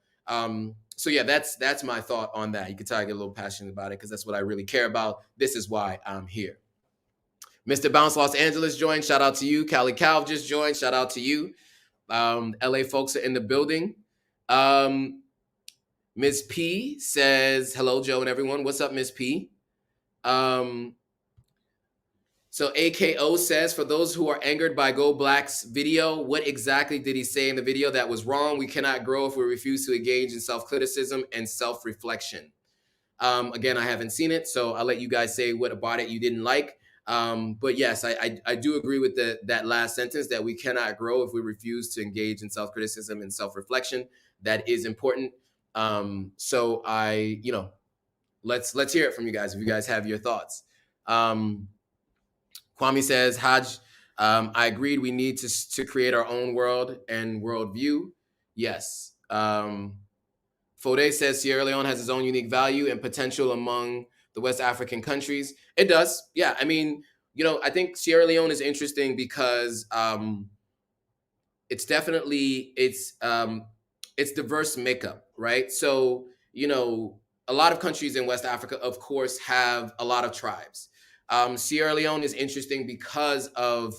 So yeah, that's my thought on that. You can tell I get a little passionate about it because that's what I really care about. This is why I'm here. Mr. Bounce Los Angeles joined. Shout out to you. Cali Calv just joined. Shout out to you. LA folks are in the building. Ms. P says, hello, Joe and everyone. What's up, Ms. P? So AKO says, for those who are angered by Go Black's video, what exactly did he say in the video that was wrong? We cannot grow if we refuse to engage in self-criticism and self-reflection. Again, I haven't seen it, so I'll let you guys say what about it you didn't like. But yes, I do agree with that last sentence, that we cannot grow if we refuse to engage in self-criticism and self-reflection. That is important. So let's hear it from you guys if you guys have your thoughts. Kwame says, Haj, I agreed we need to create our own world and worldview. Yes. Fode says Sierra Leone has its own unique value and potential among the West African countries. It does. Yeah. I mean, I think Sierra Leone is interesting because it's definitely it's diverse makeup, right? So, a lot of countries in West Africa, of course, have a lot of tribes. Sierra Leone is interesting because of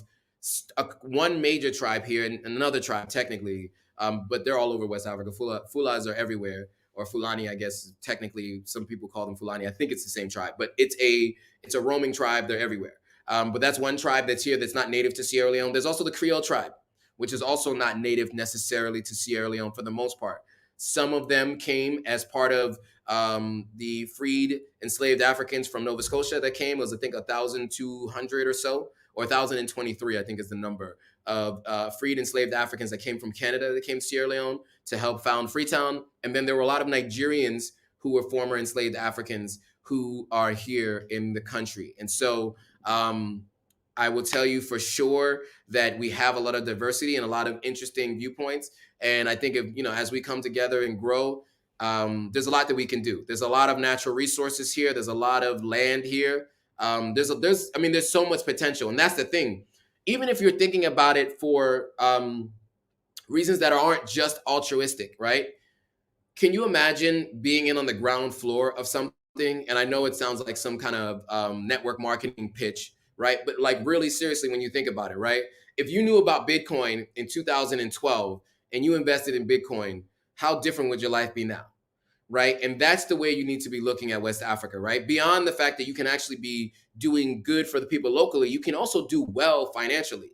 one major tribe here and another tribe, technically, but they're all over West Africa. Fulas are everywhere, or Fulani, I guess. Technically, some people call them Fulani. I think it's the same tribe, but it's a roaming tribe. They're everywhere. But that's one tribe that's here that's not native to Sierra Leone. There's also the Creole tribe, which is also not native necessarily to Sierra Leone for the most part. Some of them came as part of the freed enslaved Africans from Nova Scotia that came. It was, I think, 1,200 or so, or 1,023, I think is the number of freed enslaved Africans that came from Canada that came to Sierra Leone to help found Freetown. And then there were a lot of Nigerians who were former enslaved Africans who are here in the country. And so I will tell you for sure that we have a lot of diversity and a lot of interesting viewpoints. And I think if, as we come together and grow, there's a lot that we can do. There's a lot of natural resources here. There's a lot of land here. There's so much potential. And that's the thing. Even if you're thinking about it for reasons that aren't just altruistic, right? Can you imagine being in on the ground floor of something? And I know it sounds like some kind of network marketing pitch, right? But like really seriously, when you think about it, right? If you knew about Bitcoin in 2012 and you invested in Bitcoin, how different would your life be now? Right? And that's the way you need to be looking at West Africa, right? Beyond the fact that you can actually be doing good for the people locally, you can also do well financially.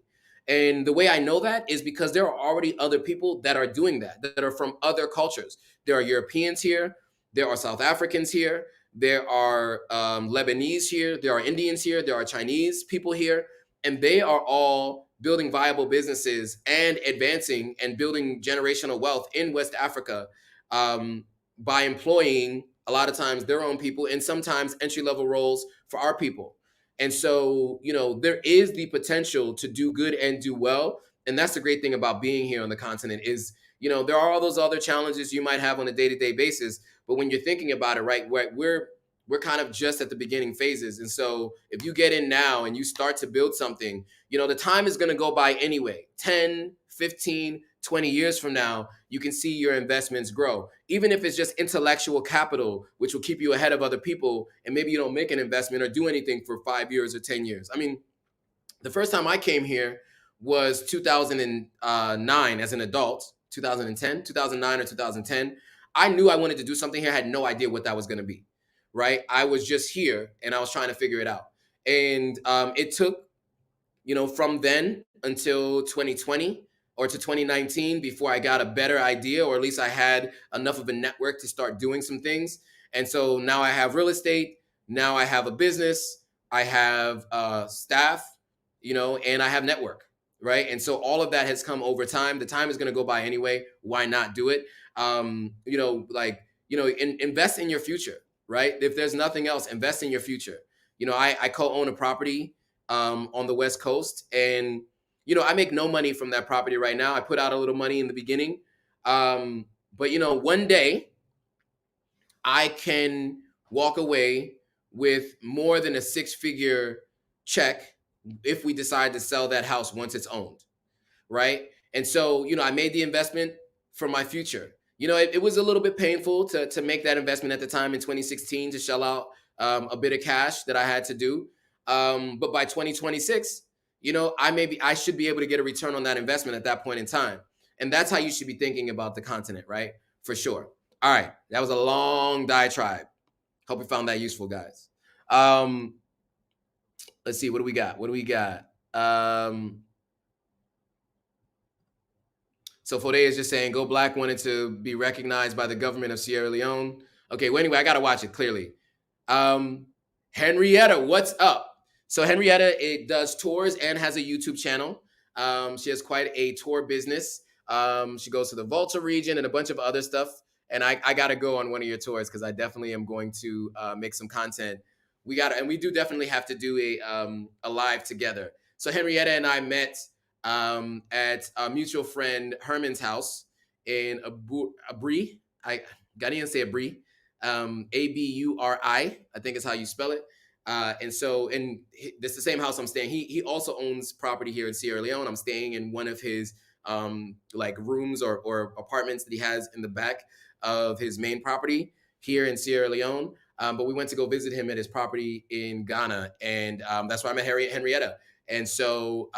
And the way I know that is because there are already other people that are doing that are from other cultures. There are Europeans here. There are South Africans here. There are Lebanese here. There are Indians here. There are Chinese people here. And they are all building viable businesses and advancing and building generational wealth in West Africa by employing a lot of times their own people and sometimes entry-level roles for our people. And so, there is the potential to do good and do well. And that's the great thing about being here on the continent is, there are all those other challenges you might have on a day-to-day basis. But when you're thinking about it, right, we're kind of just at the beginning phases. And so if you get in now and you start to build something, the time is going to go by anyway. 10, 15, 20 years from now, you can see your investments grow. Even if it's just intellectual capital, which will keep you ahead of other people, and maybe you don't make an investment or do anything for 5 years or 10 years. I mean, the first time I came here was 2009 as an adult, 2010, 2009 or 2010. I knew I wanted to do something here. I had no idea what that was going to be, right? I was just here and I was trying to figure it out. And it took, from then until 2020 or to 2019 before I got a better idea, or at least I had enough of a network to start doing some things. And so now I have real estate. Now I have a business. I have staff, and I have network, right? And so all of that has come over time. The time is going to go by anyway. Why not do it? Invest in your future, right? If there's nothing else, invest in your future. I co-own a property on the West Coast, and I make no money from that property right now. I put out a little money in the beginning, but one day I can walk away with more than a six-figure check if we decide to sell that house once it's owned, right? And so, I made the investment for my future. It was a little bit painful to make that investment at the time in 2016 to shell out a bit of cash that I had to do. But by 2026, I should be able to get a return on that investment at that point in time. And that's how you should be thinking about the continent, right? For sure. All right. That was a long diatribe. Hope you found that useful, guys. Let's see. What do we got? So Fode is just saying, Go Black wanted to be recognized by the government of Sierra Leone. Okay, well, anyway, I got to watch it, clearly. Henrietta, what's up? So Henrietta, it does tours and has a YouTube channel. She has quite a tour business. She goes to the Volta region and a bunch of other stuff. And I got to go on one of your tours because I definitely am going to make some content. We do definitely have to do a live together. So Henrietta and I met at a mutual friend Herman's house in Aburi. I Ghanaian say Aburi, Aburi, I think is how you spell it. And this is the same house I'm staying. He also owns property here in Sierra Leone. I'm staying in one of his rooms or apartments that he has in the back of his main property here in Sierra Leone. But we went to go visit him at his property in Ghana, and that's why I met Henrietta. And so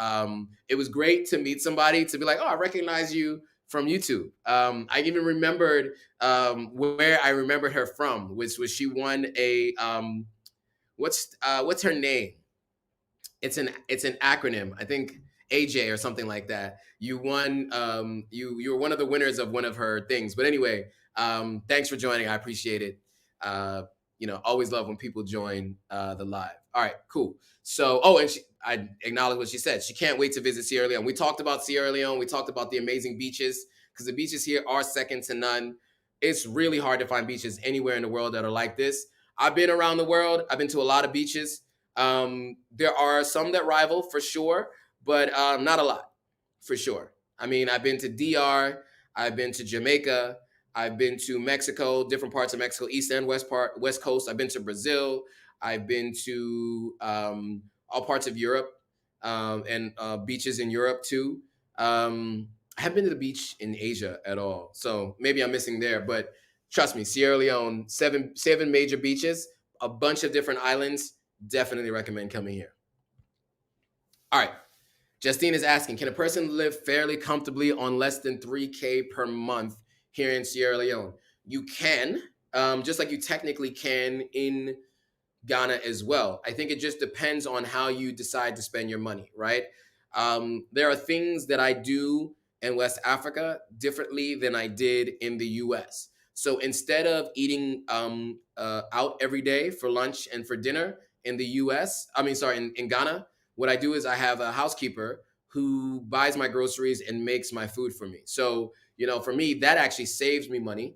it was great to meet somebody to be like, oh, I recognize you from YouTube. I even remembered where I remembered her from, which was she won a what's her name? It's an acronym. I think AJ or something like that. You won. You were one of the winners of one of her things. But anyway, thanks for joining. I appreciate it. Always love when people join the live. All right, cool. So, I acknowledge what she said. She can't wait to visit Sierra Leone. We talked about Sierra Leone. We talked about the amazing beaches because the beaches here are second to none. It's really hard to find beaches anywhere in the world that are like this. I've been around the world. I've been to a lot of beaches. There are some that rival for sure, but not a lot for sure. I mean, I've been to DR. I've been to Jamaica. I've been to Mexico, different parts of Mexico, East and West Coast. I've been to Brazil. I've been to all parts of Europe and beaches in Europe too. I haven't been to the beach in Asia at all. So maybe I'm missing there, but trust me, Sierra Leone, seven major beaches, a bunch of different islands. Definitely recommend coming here. All right. Justine is asking, can a person live fairly comfortably on less than $3,000 per month here in Sierra Leone? You can, just like you technically can in Ghana as well. I think it just depends on how you decide to spend your money, right? There are things that I do in West Africa differently than I did in the US. So instead of eating out every day for lunch and for dinner in the in Ghana, what I do is I have a housekeeper who buys my groceries and makes my food for me. So, for me, that actually saves me money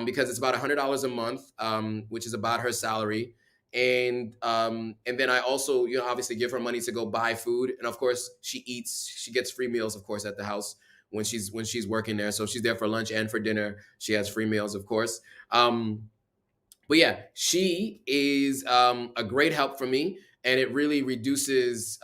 because it's about $100 a month, which is about her salary. and then I also, obviously give her money to go buy food, and of course she gets free meals, of course, at the house when she's working there. So she's there for lunch and for dinner. She has free meals, of course. But yeah, she is a great help for me, and it really reduces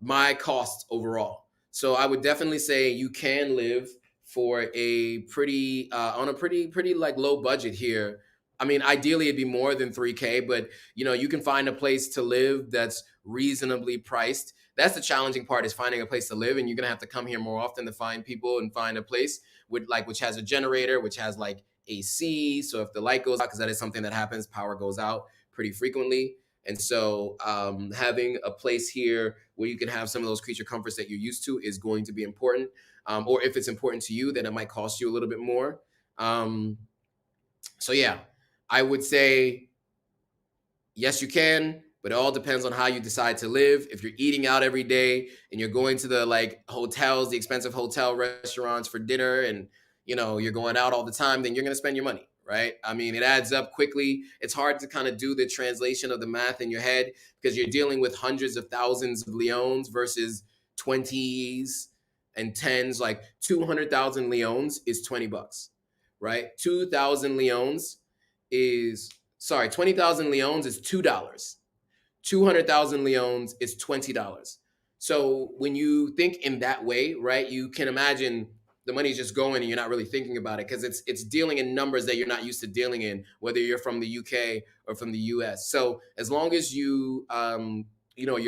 my costs overall. So I would definitely say you can live for a pretty on a pretty like low budget here. I mean, ideally it'd be more than 3K, but you can find a place to live that's reasonably priced. That's the challenging part, is finding a place to live, and you're gonna have to come here more often to find people and find a place which has a generator, which has like AC. So if the light goes out, because that is something that happens, power goes out pretty frequently. And so having a place here where you can have some of those creature comforts that you're used to is going to be important. Or if it's important to you, then it might cost you a little bit more. So yeah, I would say yes, you can, but it all depends on how you decide to live. If you're eating out every day and you're going to the hotels, the expensive hotel restaurants for dinner, and you're going out all the time, then you're going to spend your money, right? I mean, it adds up quickly. It's hard to kind of do the translation of the math in your head, because you're dealing with hundreds of thousands of leones versus 20s and 10s. Like 200,000 leones is $20, right? 20,000 leones is $2. 200,000 leones is $20. So when you think in that way, right, you can imagine the money's just going and you're not really thinking about it, because it's dealing in numbers that you're not used to dealing in, whether you're from the UK or from the US. So as long as you're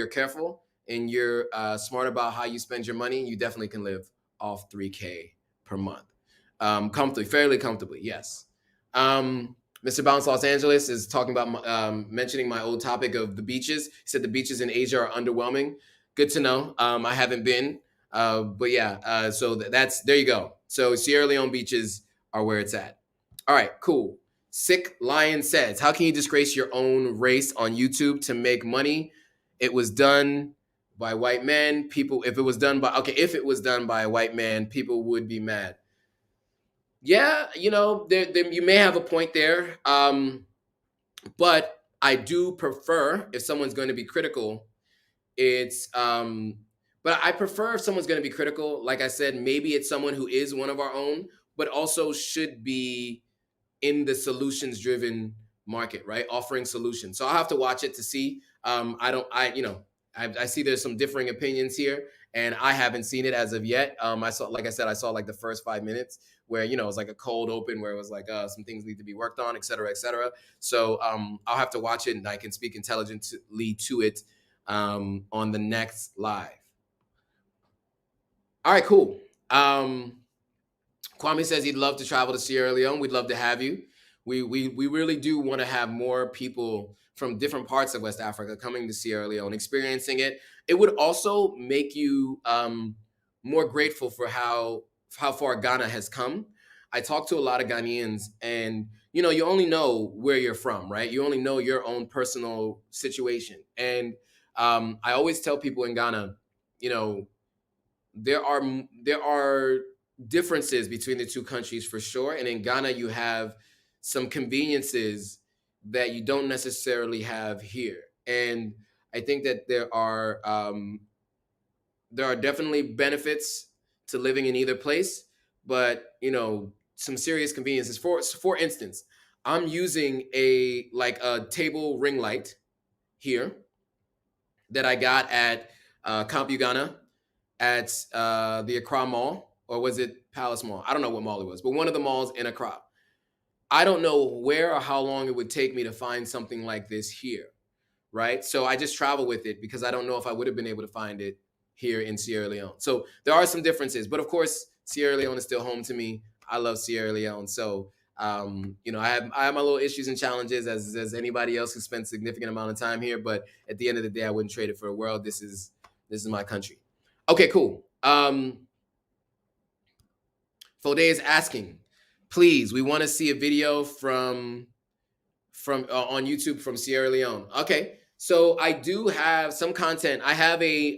careful and you're smart about how you spend your money, you definitely can live off 3K per month, comfortably, fairly comfortably. Yes. Mr. Bounce Los Angeles is talking about mentioning my old topic of the beaches. He said the beaches in Asia are underwhelming. Good to know. I haven't been, but yeah. So that's there you go. So Sierra Leone beaches are where it's at. All right, cool. Sick Lion says, "How can you disgrace your own race on YouTube to make money? It was done by white men. If it was done by a white man, people would be mad." Yeah, there you may have a point there. But I do prefer, if someone's going to be critical, it's but I prefer if someone's going to be critical, like I said, maybe it's someone who is one of our own, but also should be in the solutions driven market, right? Offering solutions. So I'll have to watch it to see. I see there's some differing opinions here, and I haven't seen it as of yet. I saw, like I said, I saw like the first 5 minutes where, it was like a cold open where it was like, some things need to be worked on, et cetera, et cetera. So I'll have to watch it, and I can speak intelligently to it on the next live. All right, cool. Kwame says he'd love to travel to Sierra Leone. We'd love to have you. We really do want to have more people from different parts of West Africa coming to Sierra Leone, experiencing it. It would also make you more grateful for how far Ghana has come. I talk to a lot of Ghanaians, and you only know where you're from, right? You only know your own personal situation. And I always tell people in Ghana, there are differences between the two countries for sure. And in Ghana, you have some conveniences that you don't necessarily have here. And I think that there are definitely benefits to living in either place, but some serious conveniences. For instance, I'm using a table ring light here that I got at Camp Uganda at the Accra Mall, or was it Palace Mall? I don't know what mall it was, but one of the malls in Accra. I don't know where or how long it would take me to find something like this here, right? So I just travel with it because I don't know if I would have been able to find it here in Sierra Leone. So there are some differences, but of course, Sierra Leone is still home to me. I love Sierra Leone. So, I have my little issues and challenges as anybody else who spends a significant amount of time here. But at the end of the day, I wouldn't trade it for a world. This is my country. Okay, cool. Fode is asking, please, we want to see a video from on YouTube from Sierra Leone. Okay, so I do have some content. I have a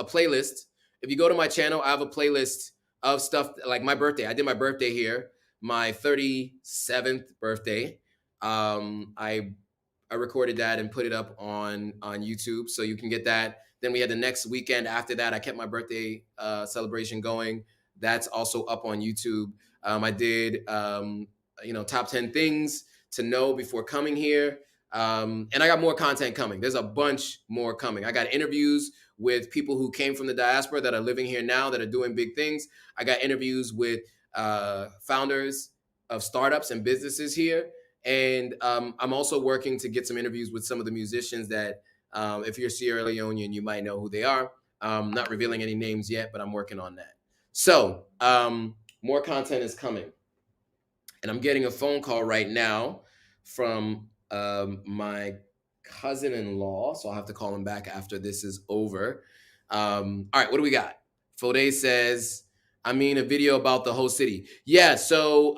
playlist. If you go to my channel, I have a playlist of stuff like my birthday. I did my birthday here, my 37th birthday. I I recorded that and put it up on YouTube, so you can get that. Then we had the next weekend after that. I kept my birthday celebration going. That's also up on YouTube. I did top 10 things to know before coming here. And I got more content coming. There's a bunch more coming. I got interviews with people who came from the diaspora that are living here now that are doing big things. I got interviews with founders of startups and businesses here. And I'm also working to get some interviews with some of the musicians that, if you're Sierra Leonean, you might know who they are. Not revealing any names yet, but I'm working on that. So more content is coming. And I'm getting a phone call right now from my cousin-in-law. So I'll have to call him back after this is over. All right, what do we got? Fode says, I mean, a video about the whole city. Yeah, so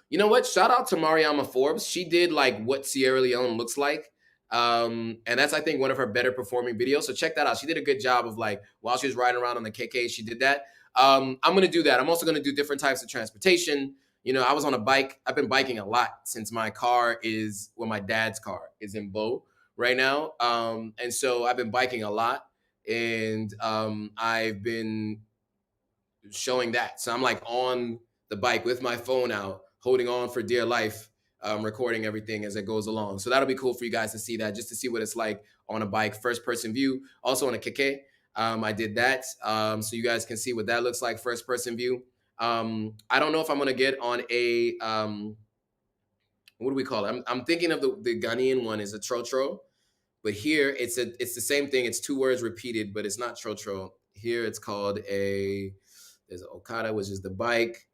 you know what? Shout out to Mariama Forbes. She did like what Sierra Leone looks like. And that's, I think, one of her better performing videos. So check that out. She did a good job of like, while she was riding around on the KK, she did that. I'm going to do that. I'm also going to do different types of transportation. I was on a bike. I've been biking a lot since my dad's car is in Bo right now. And so I've been biking a lot, and I've been showing that. So I'm like on the bike with my phone out, holding on for dear life, recording everything as it goes along. So that'll be cool for you guys to see that, just to see what it's like on a bike, first person view. Also on a keke, I did that. So you guys can see what that looks like, first person view. I don't know if I'm gonna get on a what do we call it? I'm thinking of the Ghanaian one is a trotro, but here it's the same thing. It's two words repeated, but it's not trotro. Here it's called there's an Okada, which is the bike.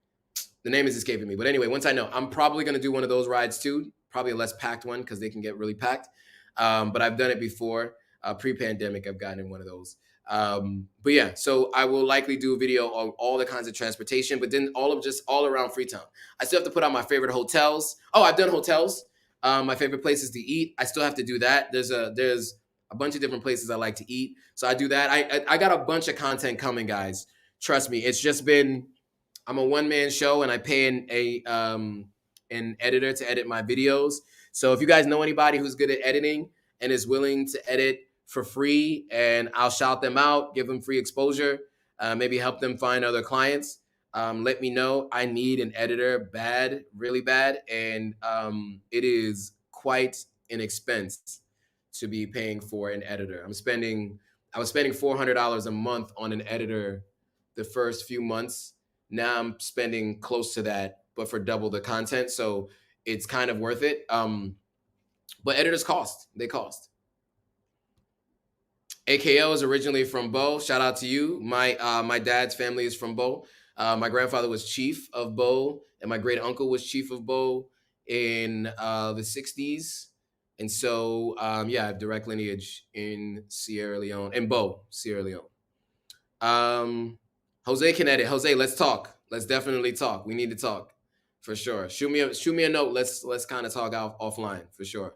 The name is escaping me, but anyway, once I know, I'm probably gonna do one of those rides too. Probably a less packed one because they can get really packed. But I've done it before. Pre-pandemic, I've gotten in one of those. But yeah, so I will likely do a video on all the kinds of transportation, but then all around Freetown. I still have to put out my favorite hotels. Oh, I've done hotels. My favorite places to eat. I still have to do that. There's a bunch of different places I like to eat, so I do that. I got a bunch of content coming, guys. Trust me. It's just been, I'm a one-man show, and I pay an editor to edit my videos. So if you guys know anybody who's good at editing and is willing to edit for free, and I'll shout them out, give them free exposure, maybe help them find other clients, let me know. I need an editor bad, really bad, and it is quite an expense to be paying for an editor. I was spending $400 a month on an editor the first few months. Now I'm spending close to that, but for double the content. So it's kind of worth it. But editors cost. They cost. AKO is originally from Bo. Shout out to you. My dad's family is from Bo. My grandfather was chief of Bo, and my great uncle was chief of Bo in the 60s. And so, I have direct lineage in Sierra Leone, in Bo, Sierra Leone. Jose can edit. Jose, let's talk. Let's definitely talk. We need to talk for sure. Shoot me a note. Let's kind of talk offline for sure.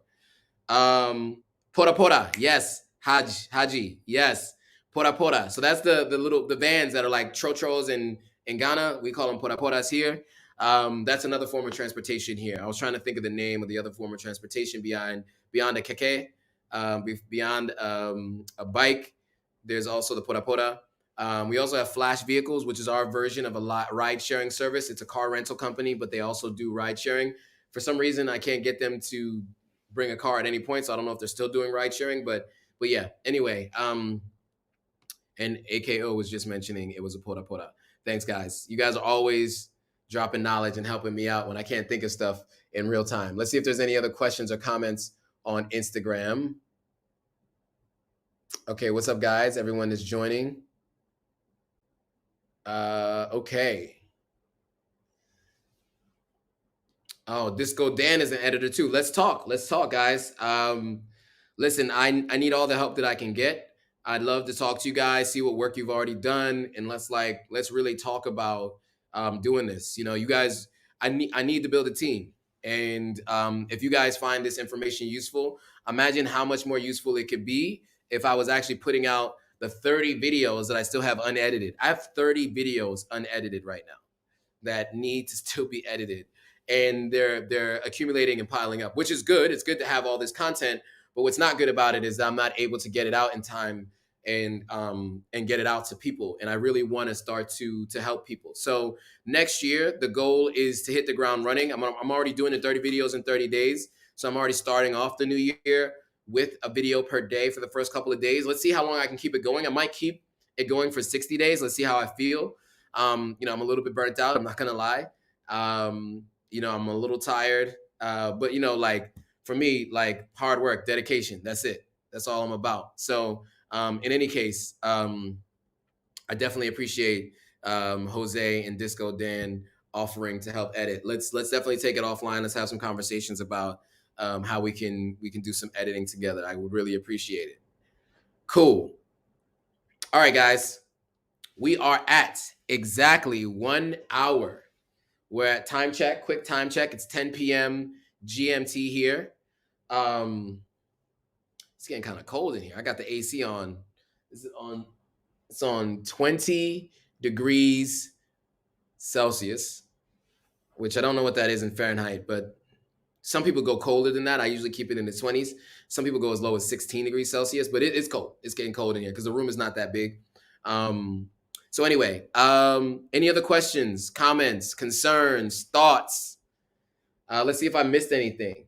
Pora pora, yes. Haji, yes. Pora pora. So that's the vans that are like trotros in Ghana. We call them pora poras here. That's another form of transportation here. I was trying to think of the name of the other form of transportation beyond a keke, beyond a bike. There's also the pora pora. We also have Flash Vehicles, which is our version of a ride sharing service. It's a car rental company, but they also do ride sharing. For some reason, I can't get them to bring a car at any point, so I don't know if they're still doing ride sharing, but yeah. Anyway, and AKO was just mentioning it was a pora pora. Thanks, guys. You guys are always dropping knowledge and helping me out when I can't think of stuff in real time. Let's see if there's any other questions or comments on Instagram. Okay, what's up, guys? Everyone is joining. Okay. Oh, Disco Dan is an editor too. Let's talk, guys. Listen, I need all the help that I can get. I'd love to talk to you guys, see what work you've already done, and let's really talk about doing this. You guys, I need to build a team, and if you guys find this information useful, imagine how much more useful it could be if I was actually putting out the 30 videos that I still have unedited. I have 30 videos unedited right now that need to still be edited. and they're accumulating and piling up, which is good. It's good to have all this content, but what's not good about it is I'm not able to get it out in time and get it out to people. And I really want to start to help people. So next year, the goal is to hit the ground running. I'm already doing the 30 videos in 30 days. So I'm already starting off the new year with a video per day for the first couple of days. Let's see how long I can keep it going. I might keep it going for 60 days. Let's see how I feel. I'm a little bit burnt out. I'm not going to lie. I'm a little tired. But like for me, like hard work, dedication, that's it. That's all I'm about. So in any case, I definitely appreciate Jose and Disco Dan offering to help edit. Let's definitely take it offline. Let's have some conversations about how we can do some editing together. I would really appreciate it. Cool. All right, guys. We are at exactly 1 hour. We're at time check, quick time check. It's 10 p.m. GMT here. It's getting kind of cold in here. I got the AC on. It's on 20 degrees Celsius, which I don't know what that is in Fahrenheit, but some people go colder than that. I usually keep it in the 20s. Some people go as low as 16 degrees Celsius, but it's cold. It's getting cold in here because the room is not that big. So anyway, any other questions, comments, concerns, thoughts? Let's see if I missed anything.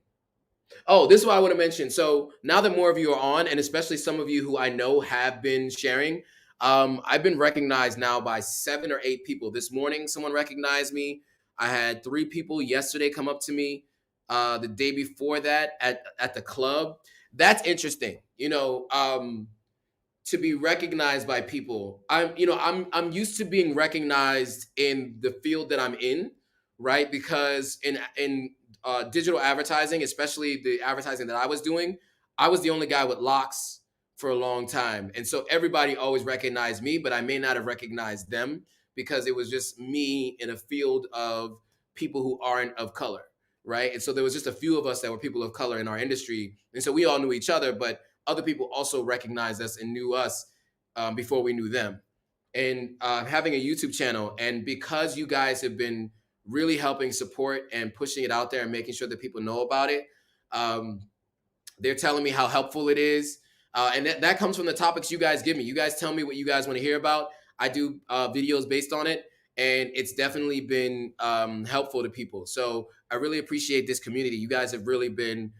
Oh, this is what I want to mention. So now that more of you are on, and especially some of you who I know have been sharing, I've been recognized now by 7 or 8 people. This morning, someone recognized me. I had 3 people yesterday come up to me. The day before that at the club. That's interesting. To be recognized by people. I'm used to being recognized in the field that I'm in, right? Because in digital advertising, especially the advertising that I was doing, I was the only guy with locks for a long time. And so everybody always recognized me, but I may not have recognized them because it was just me in a field of people who aren't of color, right? And so there was just a few of us that were people of color in our industry. And so we all knew each other, but other people also recognized us and knew us before we knew them. And having a YouTube channel, and because you guys have been really helping support and pushing it out there and making sure that people know about it, they're telling me how helpful it is. And that comes from the topics you guys give me. You guys tell me what you guys want to hear about. I do videos based on it, and it's definitely been helpful to people. So I really appreciate this community. You guys have really been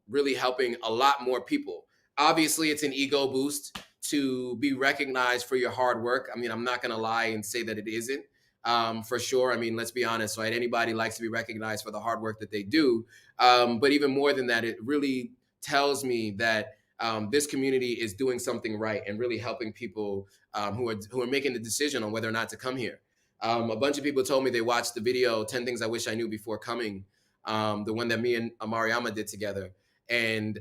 really helping a lot more people. Obviously, it's an ego boost to be recognized for your hard work. I mean, I'm not going to lie and say that it isn't. For sure. I mean, let's be honest, right? Anybody likes to be recognized for the hard work that they do. But even more than that, it really tells me that this community is doing something right and really helping people who are making the decision on whether or not to come here. A bunch of people told me they watched the video 10 Things I Wish I Knew Before Coming, the one that me and Mariama did together. And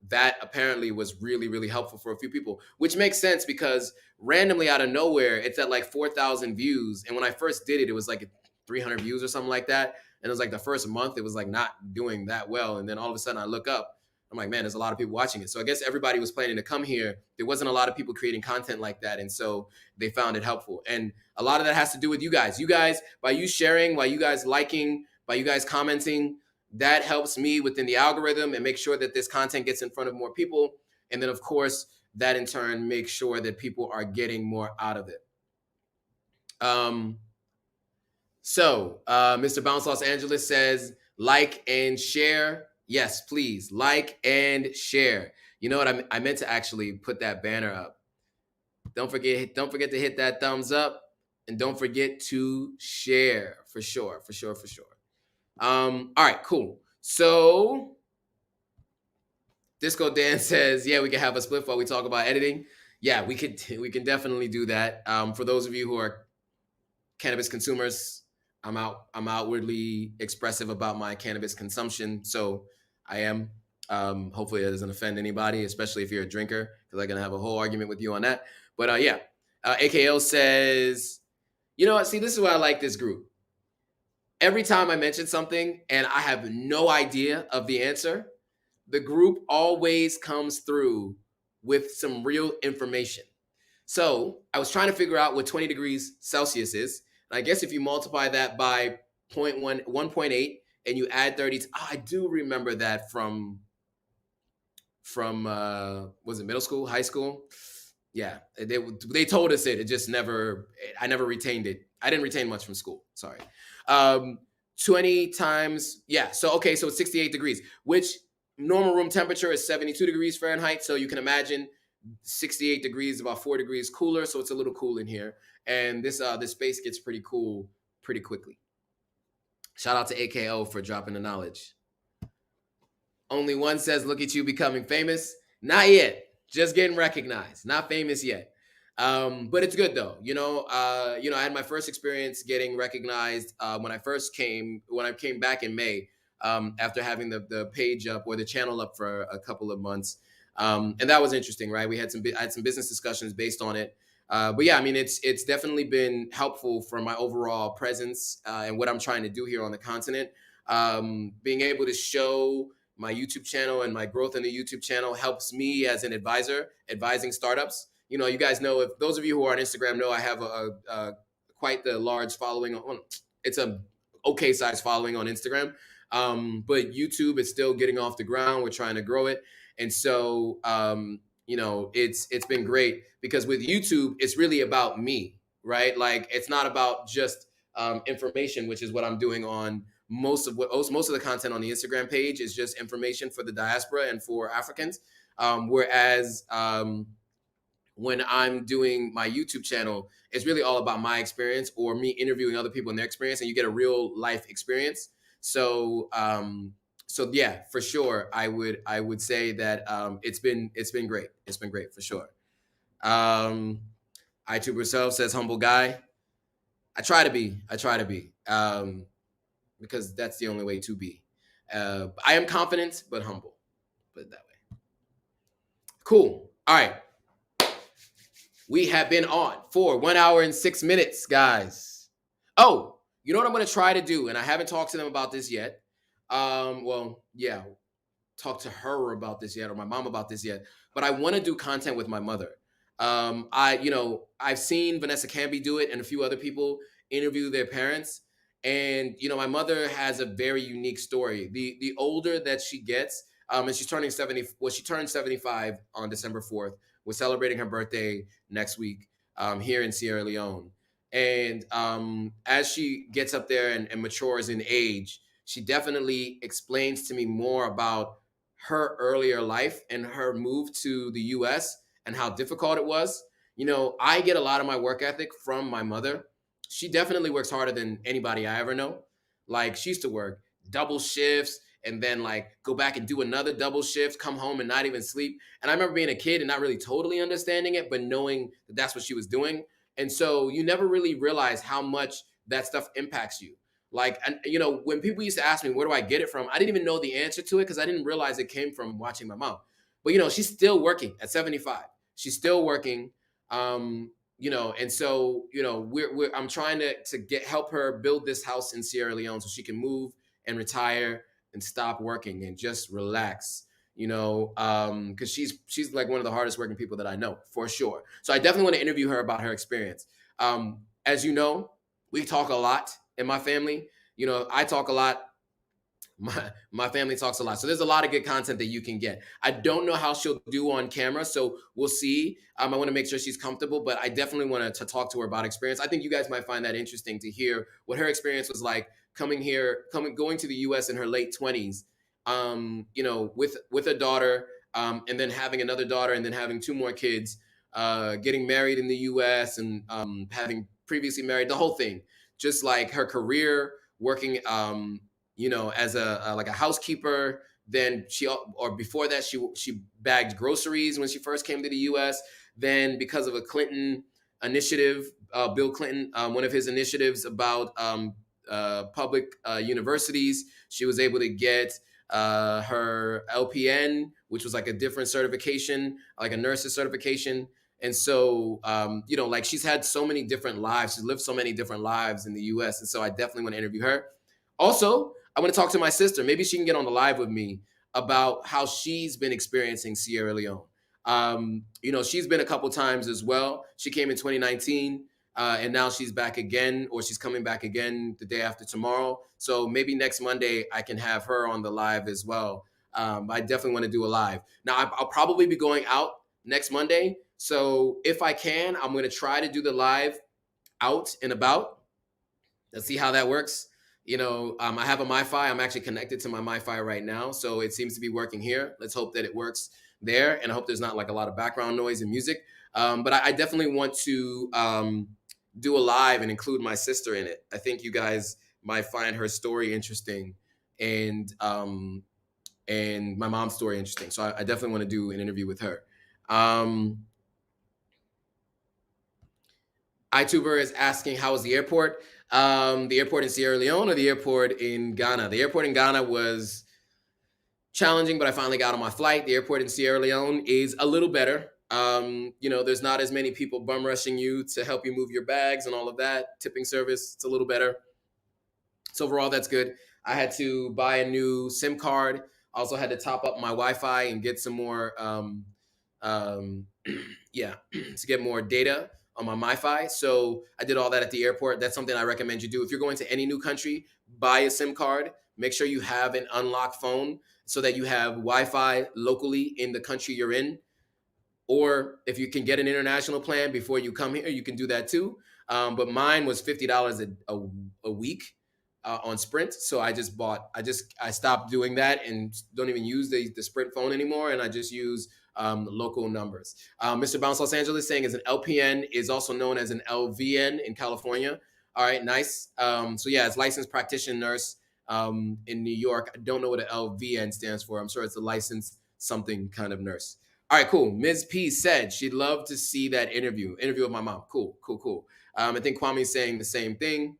that apparently was really, really helpful for a few people, which makes sense because randomly out of nowhere, it's at like 4,000 views. And when I first did it, it was like 300 views or something like that. And it was like the first month, it was like not doing that well. And then all of a sudden I look up, I'm like, man, there's a lot of people watching it. So I guess everybody was planning to come here. There wasn't a lot of people creating content like that. And so they found it helpful. And a lot of that has to do with you guys. You guys, by you sharing, by you guys liking, by you guys commenting, that helps me within the algorithm and make sure that this content gets in front of more people. And then, of course, that in turn makes sure that people are getting more out of it. Mr. Bounce Los Angeles says, like and share. Yes, please, like and share. You know what? I meant to actually put that banner up. Don't forget to hit that thumbs up, and don't forget to share for sure. All right, cool. So Disco Dan says, yeah, we can have a split while we talk about editing. Yeah, we can definitely do that. For those of you who are cannabis consumers, I'm outwardly expressive about my cannabis consumption. So I am. Hopefully that doesn't offend anybody, especially if you're a drinker, because I'm gonna have a whole argument with you on that. But yeah. AKO says, you know what? See, this is why I like this group. Every time I mention something and I have no idea of the answer, the group always comes through with some real information. So I was trying to figure out what 20 degrees Celsius is. And I guess if you multiply that by 1.8, and you add 30. I do remember that from was it middle school, high school? Yeah, they told us it. It just never. I never retained it. I didn't retain much from school. Sorry. Um, 20 times. Yeah. So okay. So it's 68 degrees, which normal room temperature is 72 degrees Fahrenheit. So you can imagine 68 degrees, about 4 degrees cooler. So it's a little cool in here, and this space gets pretty cool pretty quickly. Shout out to AKO for dropping the knowledge. Only one says, "Look at you becoming famous." Not yet. Just getting recognized. Not famous yet. But it's good though. I had my first experience getting recognized when I came back in May after having the page up or the channel up for a couple of months. And that was interesting, right? I had some business discussions based on it. But yeah, I mean, it's definitely been helpful for my overall presence and what I'm trying to do here on the continent. Being able to show my YouTube channel and my growth in the YouTube channel helps me as an advisor, advising startups. You guys know, if those of you who are on Instagram know, I have a quite the large following. It's a okay size following on Instagram, but YouTube is still getting off the ground. We're trying to grow it, and so it's been great because with YouTube, it's really about me, right? Like it's not about just information, which is what I'm doing on most of the content on the Instagram page is just information for the diaspora and for Africans. Whereas when I'm doing my YouTube channel, it's really all about my experience or me interviewing other people and their experience, and you get a real life experience. So yeah, for sure, I would say that it's been great. It's been great for sure. iTuber herself says humble guy. I try to be. Because that's the only way to be. I am confident but humble. Put it that way. Cool. All right. We have been on for 1 hour and 6 minutes, guys. Oh, you know what I'm going to try to do, and I haven't talked to them about this yet. Talk to her about this yet, or my mom about this yet. But I want to do content with my mother. I've seen Vanessa Camby do it, and a few other people interview their parents. And my mother has a very unique story. The older that she gets, and she's turning 70. Well, she turned 75 on December 4th. We're celebrating her birthday next week here in Sierra Leone. And as she gets up there and matures in age, she definitely explains to me more about her earlier life and her move to the US and how difficult it was. I get a lot of my work ethic from my mother. She definitely works harder than anybody I ever know. Like she used to work double shifts and then like go back and do another double shift, come home and not even sleep. And I remember being a kid and not really totally understanding it, but knowing that that's what she was doing. And so you never really realize how much that stuff impacts you. Like, and when people used to ask me, where do I get it from? I didn't even know the answer to it because I didn't realize it came from watching my mom. But she's still working at 75. She's still working. And so I'm trying to help her build this house in Sierra Leone so she can move and retire and stop working and just relax. Because she's like one of the hardest working people that I know for sure. So I definitely want to interview her about her experience. As you know, we talk a lot in my family. I talk a lot. My family talks a lot. So there's a lot of good content that you can get. I don't know how she'll do on camera, so we'll see. I want to make sure she's comfortable, but I definitely want to talk to her about experience. I think you guys might find that interesting to hear what her experience was like going to the US in her late 20s, with a daughter, and then having another daughter and then having two more kids, getting married in the US and having previously married, the whole thing. Just like her career, working as a housekeeper. Then before that, she bagged groceries when she first came to the U.S. Then because of a Clinton initiative, Bill Clinton, one of his initiatives about public universities, she was able to get her LPN, which was like a different certification, like a nurse's certification. And so, like she's had so many different lives. She's lived so many different lives in the U.S. And so I definitely want to interview her. Also, I want to talk to my sister. Maybe she can get on the live with me about how she's been experiencing Sierra Leone. She's been a couple times as well. She came in 2019. And now she's back again, or she's coming back again the day after tomorrow. So maybe next Monday I can have her on the live as well. I definitely want to do a live. Now I'll probably be going out next Monday. So if I can, I'm going to try to do the live out and about. Let's see how that works. I have a MiFi. I'm actually connected to my MiFi right now, so it seems to be working here. Let's hope that it works there, and I hope there's not like a lot of background noise and music. But I definitely want to do a live and include my sister in it. I think you guys might find her story interesting, and my mom's story interesting. So I definitely want to do an interview with her. iTuber is asking, how was the airport? The airport in Sierra Leone or the airport in Ghana? The airport in Ghana was challenging, but I finally got on my flight. The airport in Sierra Leone is a little better. There's not as many people bum rushing you to help you move your bags and all of that. Tipping service, it's a little better. So overall, that's good. I had to buy a new SIM card. Also had to top up my Wi-Fi and get some more, to get more data on my MiFi. So I did all that at the airport. That's something I recommend you do. If you're going to any new country, buy a SIM card. Make sure you have an unlocked phone so that you have Wi-Fi locally in the country you're in. Or if you can get an international plan before you come here, you can do that too. But mine was $50 a week on Sprint. So I stopped doing that and don't even use the Sprint phone anymore. And I just use local numbers. Mr. Bounce Los Angeles saying is an LPN is also known as an LVN in California. All right, nice. It's licensed practitioner nurse in New York. I don't know what an LVN stands for. I'm sure it's a licensed something kind of nurse. All right, cool. Ms. P said she'd love to see that interview with my mom. Cool. I think Kwame's saying the same thing.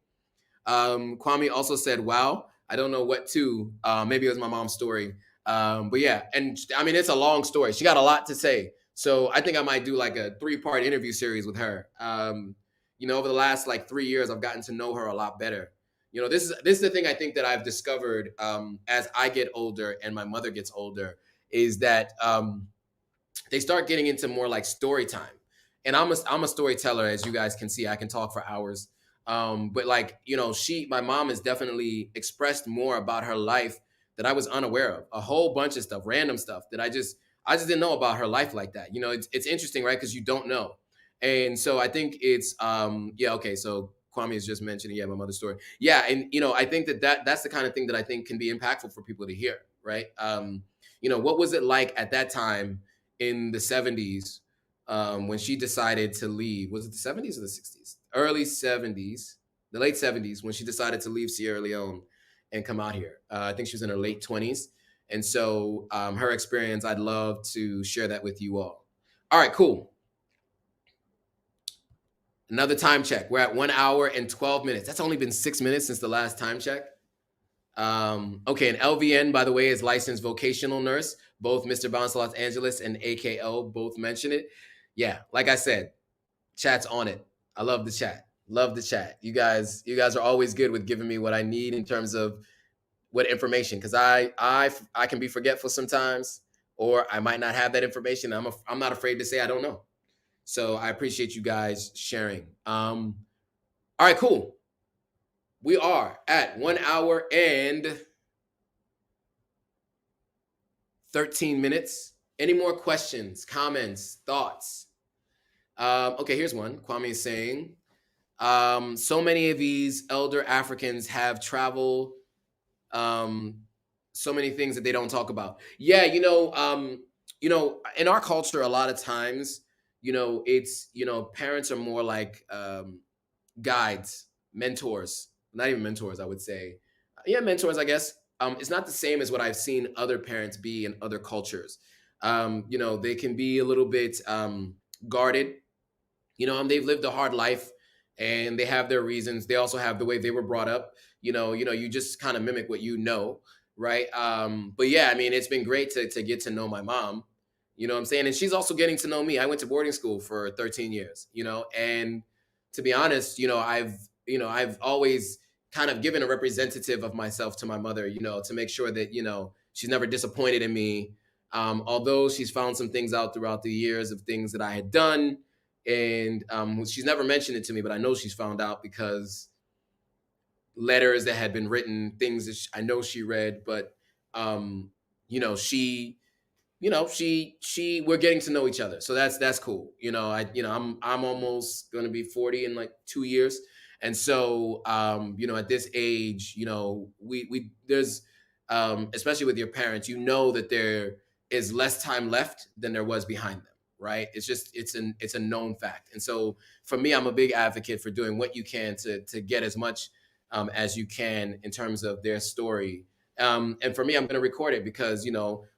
Kwame also said, wow, I don't know what to, maybe it was my mom's story. But yeah, and I mean, it's a long story. She got a lot to say. So I think I might do like a 3-part interview series with her. Over the last like 3 years, I've gotten to know her a lot better. This is the thing I think that I've discovered as I get older and my mother gets older is that they start getting into more like story time. And I'm a storyteller, as you guys can see. I can talk for hours. But my mom has definitely expressed more about her life that I was unaware of. A whole bunch of stuff, random stuff that I just didn't know about her life like that. It's interesting, right? Because you don't know. And so I think it's okay. So Kwame is just mentioning, my mother's story. Yeah, and I think that's the kind of thing that I think can be impactful for people to hear, right? What was it like at that time in the 70s when she decided to leave? Was it the 70s or the 60s? Early 70s, the late 70s, when she decided to leave Sierra Leone and come out here. I think she was in her late 20s. And so her experience, I'd love to share that with you all. All right, cool. Another time check. We're at 1 hour and 12 minutes. That's only been 6 minutes since the last time check. Okay, an LVN, by the way, is licensed vocational nurse. Both Mr. Bounce Los Angeles and AKO both mention it. Yeah, like I said, chat's on it. I love the chat. Love the chat. You guys are always good with giving me what I need in terms of what information, because I can be forgetful sometimes, or I might not have that information. I'm not afraid to say I don't know. So I appreciate you guys sharing. All right, cool. We are at 1 hour and 13 minutes. Any more questions, comments, thoughts? Okay, here's one. Kwame is saying, so many of these elder Africans have travel, so many things that they don't talk about. Yeah, in our culture, a lot of times, it's, parents are more like guides, mentors, not even mentors, I would say. Yeah, mentors, I guess. It's not the same as what I've seen other parents be in other cultures. They can be a little bit guarded. They've lived a hard life and they have their reasons. They also have the way they were brought up. You just kind of mimic what you know, right? But yeah, I mean, it's been great to get to know my mom. You know what I'm saying? And she's also getting to know me. I went to boarding school for 13 years, and to be honest, I've always kind of given a representative of myself to my mother, to make sure that, she's never disappointed in me. Although she's found some things out throughout the years of things that I had done, and she's never mentioned it to me, but I know she's found out because letters that had been written, things that I know she read, but um, you know, she we're getting to know each other, so that's cool. I'm almost going to be 40 in like 2 years, and so at this age, we there's especially with your parents, that there is less time left than there was behind them, right? It's a known fact. And so for me, I'm a big advocate for doing what you can to get as much as you can in terms of their story. And for me, I'm going to record it because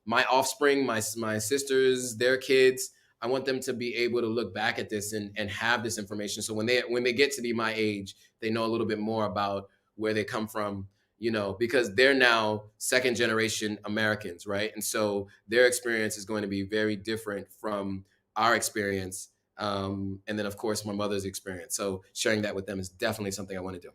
my offspring, my sisters, their kids, I want them to be able to look back at this and have this information. So when they get to be my age, they know a little bit more about where they come from, because they're now second generation Americans, right? And so their experience is going to be very different from our experience. And then of course my mother's experience. So sharing that with them is definitely something I want to do.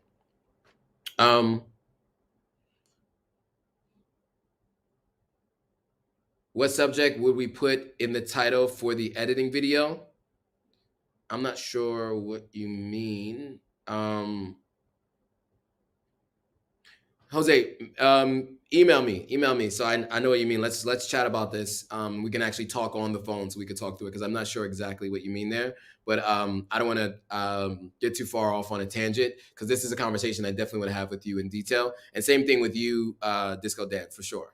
What subject would we put in the title for the editing video? I'm not sure what you mean. Jose, email me. So I know what you mean. Let's chat about this. We can actually talk on the phone so we could talk through it because I'm not sure exactly what you mean there. But I don't want to get too far off on a tangent because this is a conversation I definitely want to have with you in detail. And same thing with you, Disco Dan, for sure.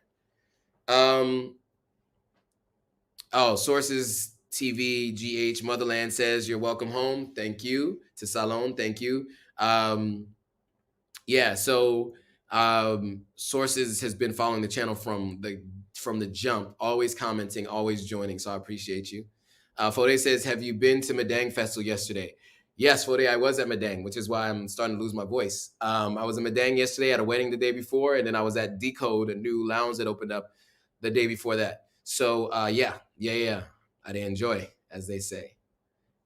Sources TV GH Motherland says you're welcome home. Thank you to Salon. Thank you. Yeah, so Sources has been following the channel from the jump, always commenting, always joining. So I appreciate you. Fode says, have you been to Medang Festival yesterday? Yes, Fode, I was at Medang, which is why I'm starting to lose my voice. I was in Medang yesterday at a wedding the day before, and then I was at Decode, a new lounge that opened up the day before that. So yeah, I did enjoy, as they say.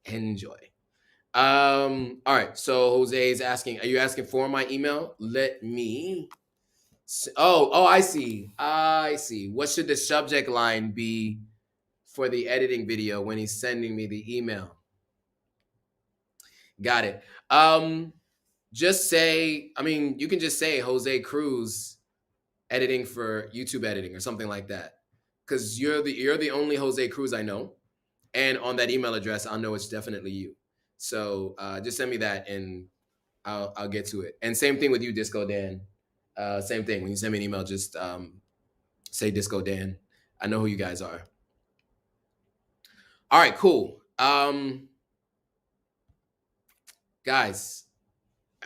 Enjoy. All right. So Jose is asking, are you asking for my email? Let me. I see. I see. What should the subject line be for the editing video when he's sending me the email? Got it. Just say, you can just say Jose Cruz editing for YouTube editing or something like that. Because you're the only Jose Cruz I know. And on that email address, I'll know it's definitely you. So just send me that and I'll get to it. And same thing with you, Disco Dan. Same thing. When you send me an email, just say Disco Dan. I know who you guys are. All right, cool. Guys,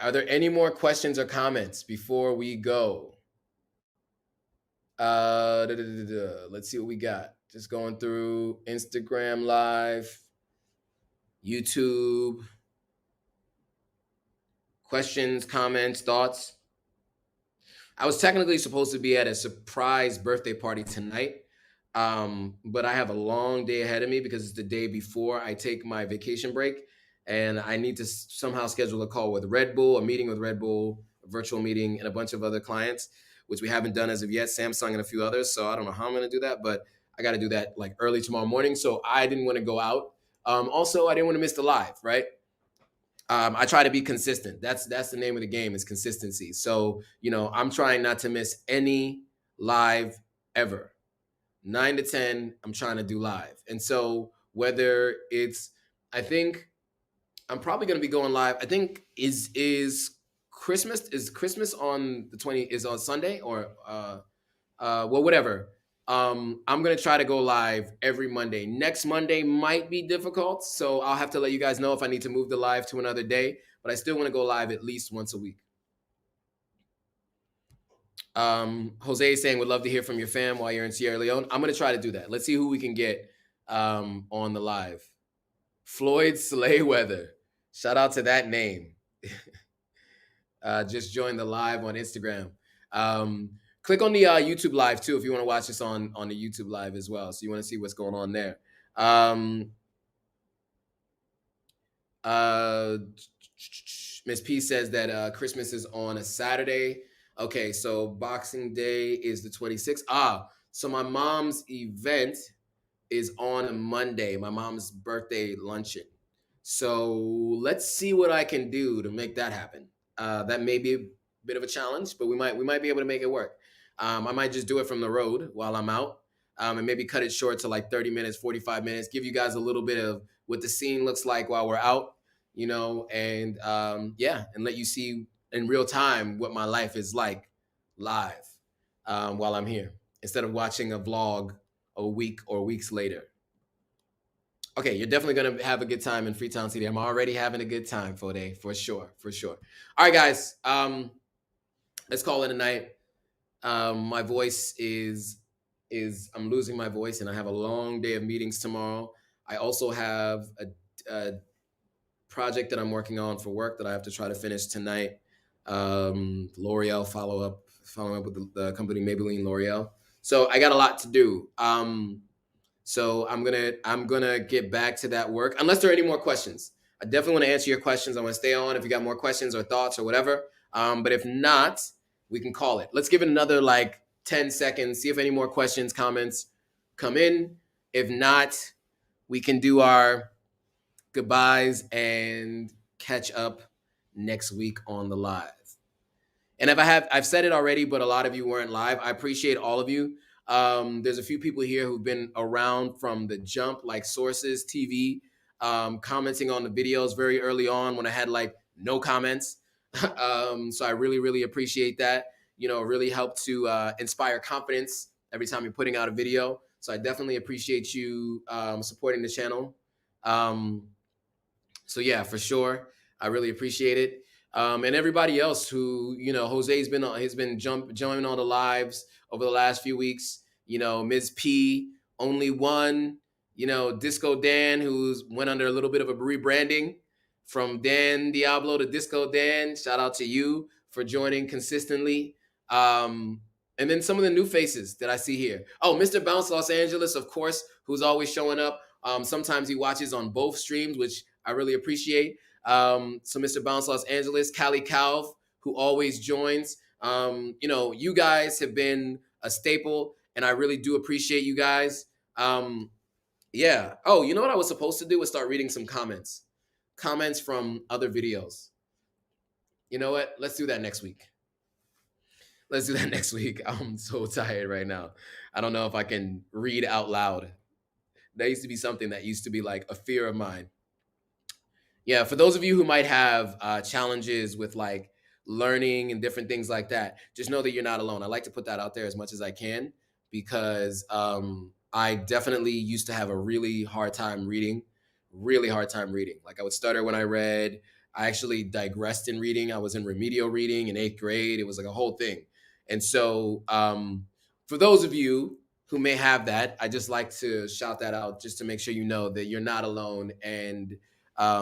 are there any more questions or comments before we go? Let's see what we got. Just going through Instagram Live, YouTube. Questions, comments, thoughts? I was technically supposed to be at a surprise birthday party tonight, but I have a long day ahead of me because it's the day before I take my vacation break, and I need to somehow schedule a call with Red Bull, a meeting with Red Bull, a virtual meeting, and a bunch of other clients, which we haven't done as of yet, Samsung and a few others. So I don't know how I'm going to do that, but I got to do that like early tomorrow morning. So I didn't want to go out. Also, I didn't want to miss the live, right? I try to be consistent. That's the name of the game, is consistency. So, I'm trying not to miss any live ever. 9 to 10, I'm trying to do live. And so whether I think I'm probably going to be going live. I think is Christmas on the 20 is on Sunday or whatever. I'm gonna try to go live every Monday. Next Monday might be difficult, so I'll have to let you guys know if I need to move the live to another day. But I still want to go live at least once a week. Jose is saying would love to hear from your fam while you're in Sierra Leone. I'm gonna try to do that. Let's see who we can get on the live. Floyd Slayweather. Shout out to that name. Just joined the live on Instagram. Click on the YouTube live too if you want to watch this on the YouTube live as well. So you want to see what's going on there. Miss P says that Christmas is on a Saturday. Okay, so Boxing Day is the 26th. So my mom's event is on a Monday. My mom's birthday luncheon. So let's see what I can do to make that happen. That may be a bit of a challenge, but we might be able to make it work. I might just do it from the road while I'm out, and maybe cut it short to like 30 minutes, 45 minutes. Give you guys a little bit of what the scene looks like while we're out, and yeah, and let you see in real time what my life is like live while I'm here, instead of watching a vlog a week or weeks later. Okay, you're definitely gonna have a good time in Freetown City. I'm already having a good time for day, for sure, for sure. All right, guys, let's call it a night. My voice is I'm losing my voice, and I have a long day of meetings tomorrow. I also have a project that I'm working on for work that I have to try to finish tonight. L'Oreal following up with the company Maybelline L'Oreal. So I got a lot to do. So I'm gonna get back to that work unless there are any more questions. I definitely want to answer your questions. I want to stay on if you got more questions or thoughts or whatever. But if not, we can call it. Let's give it another like 10 seconds. See if any more questions, comments come in. If not, we can do our goodbyes and catch up next week on the live. And if I've said it already, but a lot of you weren't live. I appreciate all of you. There's a few people here who've been around from the jump, like Sources TV, commenting on the videos very early on when I had like no comments. So I really, really appreciate that. It really helped to inspire confidence every time you're putting out a video. So I definitely appreciate you supporting the channel. So yeah, for sure, I really appreciate it. And everybody else who, Jose's been on, has been joining on the lives over the last few weeks. Ms. P, only one. Disco Dan, who's went under a little bit of a rebranding from Dan Diablo to Disco Dan. Shout out to you for joining consistently. And then some of the new faces that I see here. Oh, Mr. Bounce Los Angeles, of course, who's always showing up. Sometimes he watches on both streams, which I really appreciate. So Mr. Bounce Los Angeles, Callie Calv, who always joins. You guys have been a staple, and I really do appreciate you guys. Yeah. Oh, you know what I was supposed to do was start reading some comments from other videos. You know what? Let's do that next week. Let's do that next week. I'm so tired right now. I don't know if I can read out loud. That used to be something that used to be like a fear of mine. Yeah, for those of you who might have challenges with like learning and different things like that, just know that you're not alone. I like to put that out there as much as I can because I definitely used to have a really hard time reading. Like I would stutter when I read. I actually digressed in reading. I was in remedial reading in 8th grade. It was like a whole thing. And so for those of you who may have that, I just like to shout that out just to make sure you know that you're not alone, and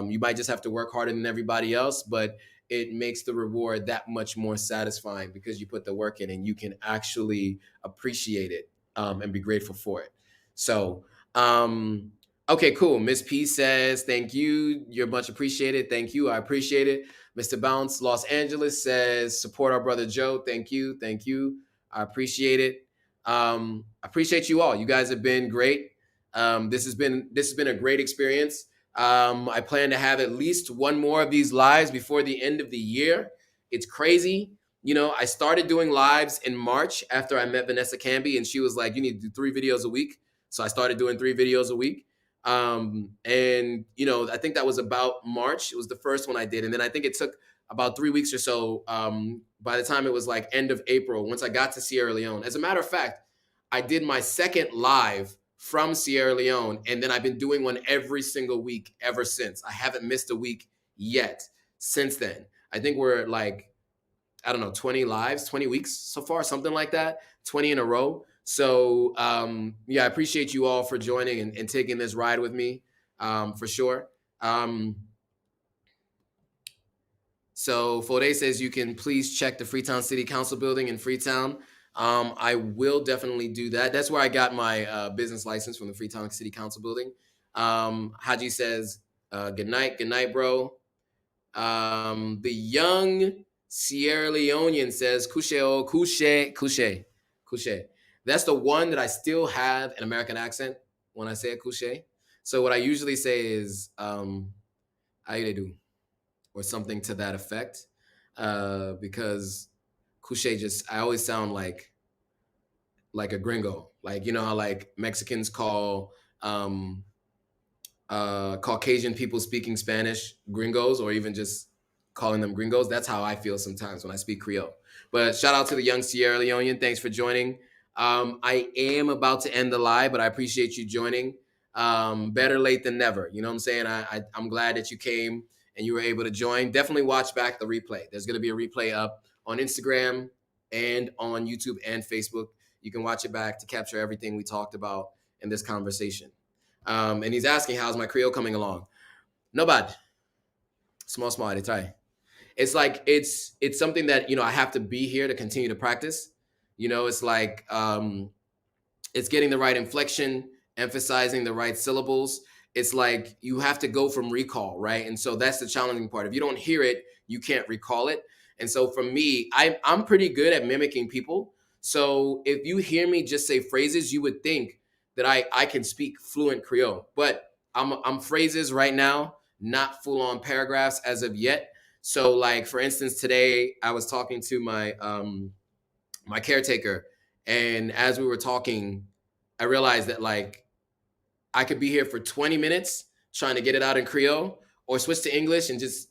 you might just have to work harder than everybody else, but it makes the reward that much more satisfying because you put the work in and you can actually appreciate it and be grateful for it. So, okay, cool. Miss P says, thank you. You're much appreciated. Thank you. I appreciate it. Mr. Bounce Los Angeles says, support our brother Joe. Thank you. Thank you. I appreciate it. I appreciate you all. You guys have been great. This has been a great experience. I plan to have at least one more of these lives before the end of the year. It's crazy. I started doing lives in March after I met Vanessa Camby, and she was like, you need to do 3 videos a week. So I started doing 3 videos a week. And I think that was about March. It was the first one I did. And then I think it took about 3 weeks or so. By the time it was like end of April, once I got to Sierra Leone. As a matter of fact, I did my second live from Sierra Leone, and then I've been doing one every single week ever since. I haven't missed a week yet since then. I think we're like, I don't know, 20 lives, 20 weeks so far, something like that, 20 in a row. So yeah, I appreciate you all for joining and taking this ride with me, for sure. So Fode says you can please check the Freetown City Council building in Freetown. I will definitely do that. That's where I got my business license, from the Freetown City Council building. Haji says, good night, bro. The young Sierra Leonean says, couche. That's the one that I still have an American accent when I say it, couche. So what I usually say is, How you do? Or something to that effect. Because Couche just, I always sound like a gringo. Like, you know how like Mexicans call Caucasian people speaking Spanish gringos, or even just calling them gringos. That's how I feel sometimes when I speak Creole. But shout out to the young Sierra Leonean. Thanks for joining. I am about to end the live, but I appreciate you joining. Better late than never. You know what I'm saying? I'm glad that you came and you were able to join. Definitely watch back the replay. There's going to be a replay up on Instagram and on YouTube and Facebook. You can watch it back to capture everything we talked about in this conversation. And he's asking, how's my Creole coming along? No bad. Small, they try. It's like it's something that, you know, I have to be here to continue to practice. You know, it's like it's getting the right inflection, emphasizing the right syllables. It's like you have to go from recall, right? And so that's the challenging part. If you don't hear it, you can't recall it. And so for me, I'm pretty good at mimicking people. So if you hear me just say phrases, you would think that I can speak fluent Creole. But I'm phrases right now, not full on paragraphs as of yet. So like for instance, today I was talking to my caretaker, and as we were talking, I realized that like I could be here for 20 minutes trying to get it out in Creole, or switch to English and just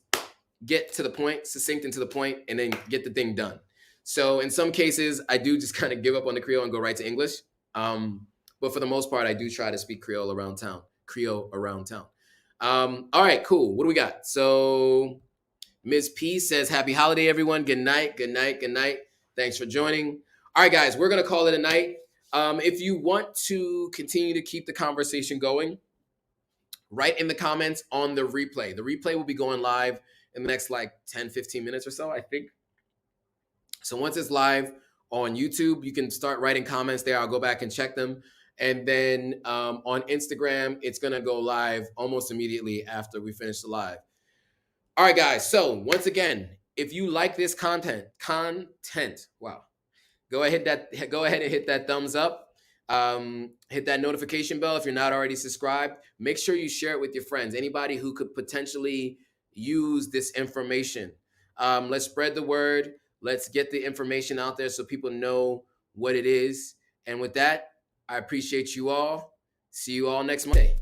get to the point, succinct and to the point, and then get the thing done. So in some cases, I do just kind of give up on the Creole and go right to English. But for the most part, I do try to speak Creole around town. All right, cool. What do we got? So Ms. P says, happy holiday, everyone. Good night. Thanks for joining. All right, guys, we're going to call it a night. If you want to continue to keep the conversation going, write in the comments on the replay. The replay will be going live in the next like 10, 15 minutes or so, I think. So once it's live on YouTube, you can start writing comments there. I'll go back and check them. And then on Instagram, it's going to go live almost immediately after we finish the live. All right, guys. So once again, if you like this content, wow, go ahead and hit that thumbs up. Hit that notification bell if you're not already subscribed. Make sure you share it with your friends, anybody who could potentially use this information. Let's spread the word. Let's get the information out there so people know what it is. And with that, I appreciate you all. See you all next Monday.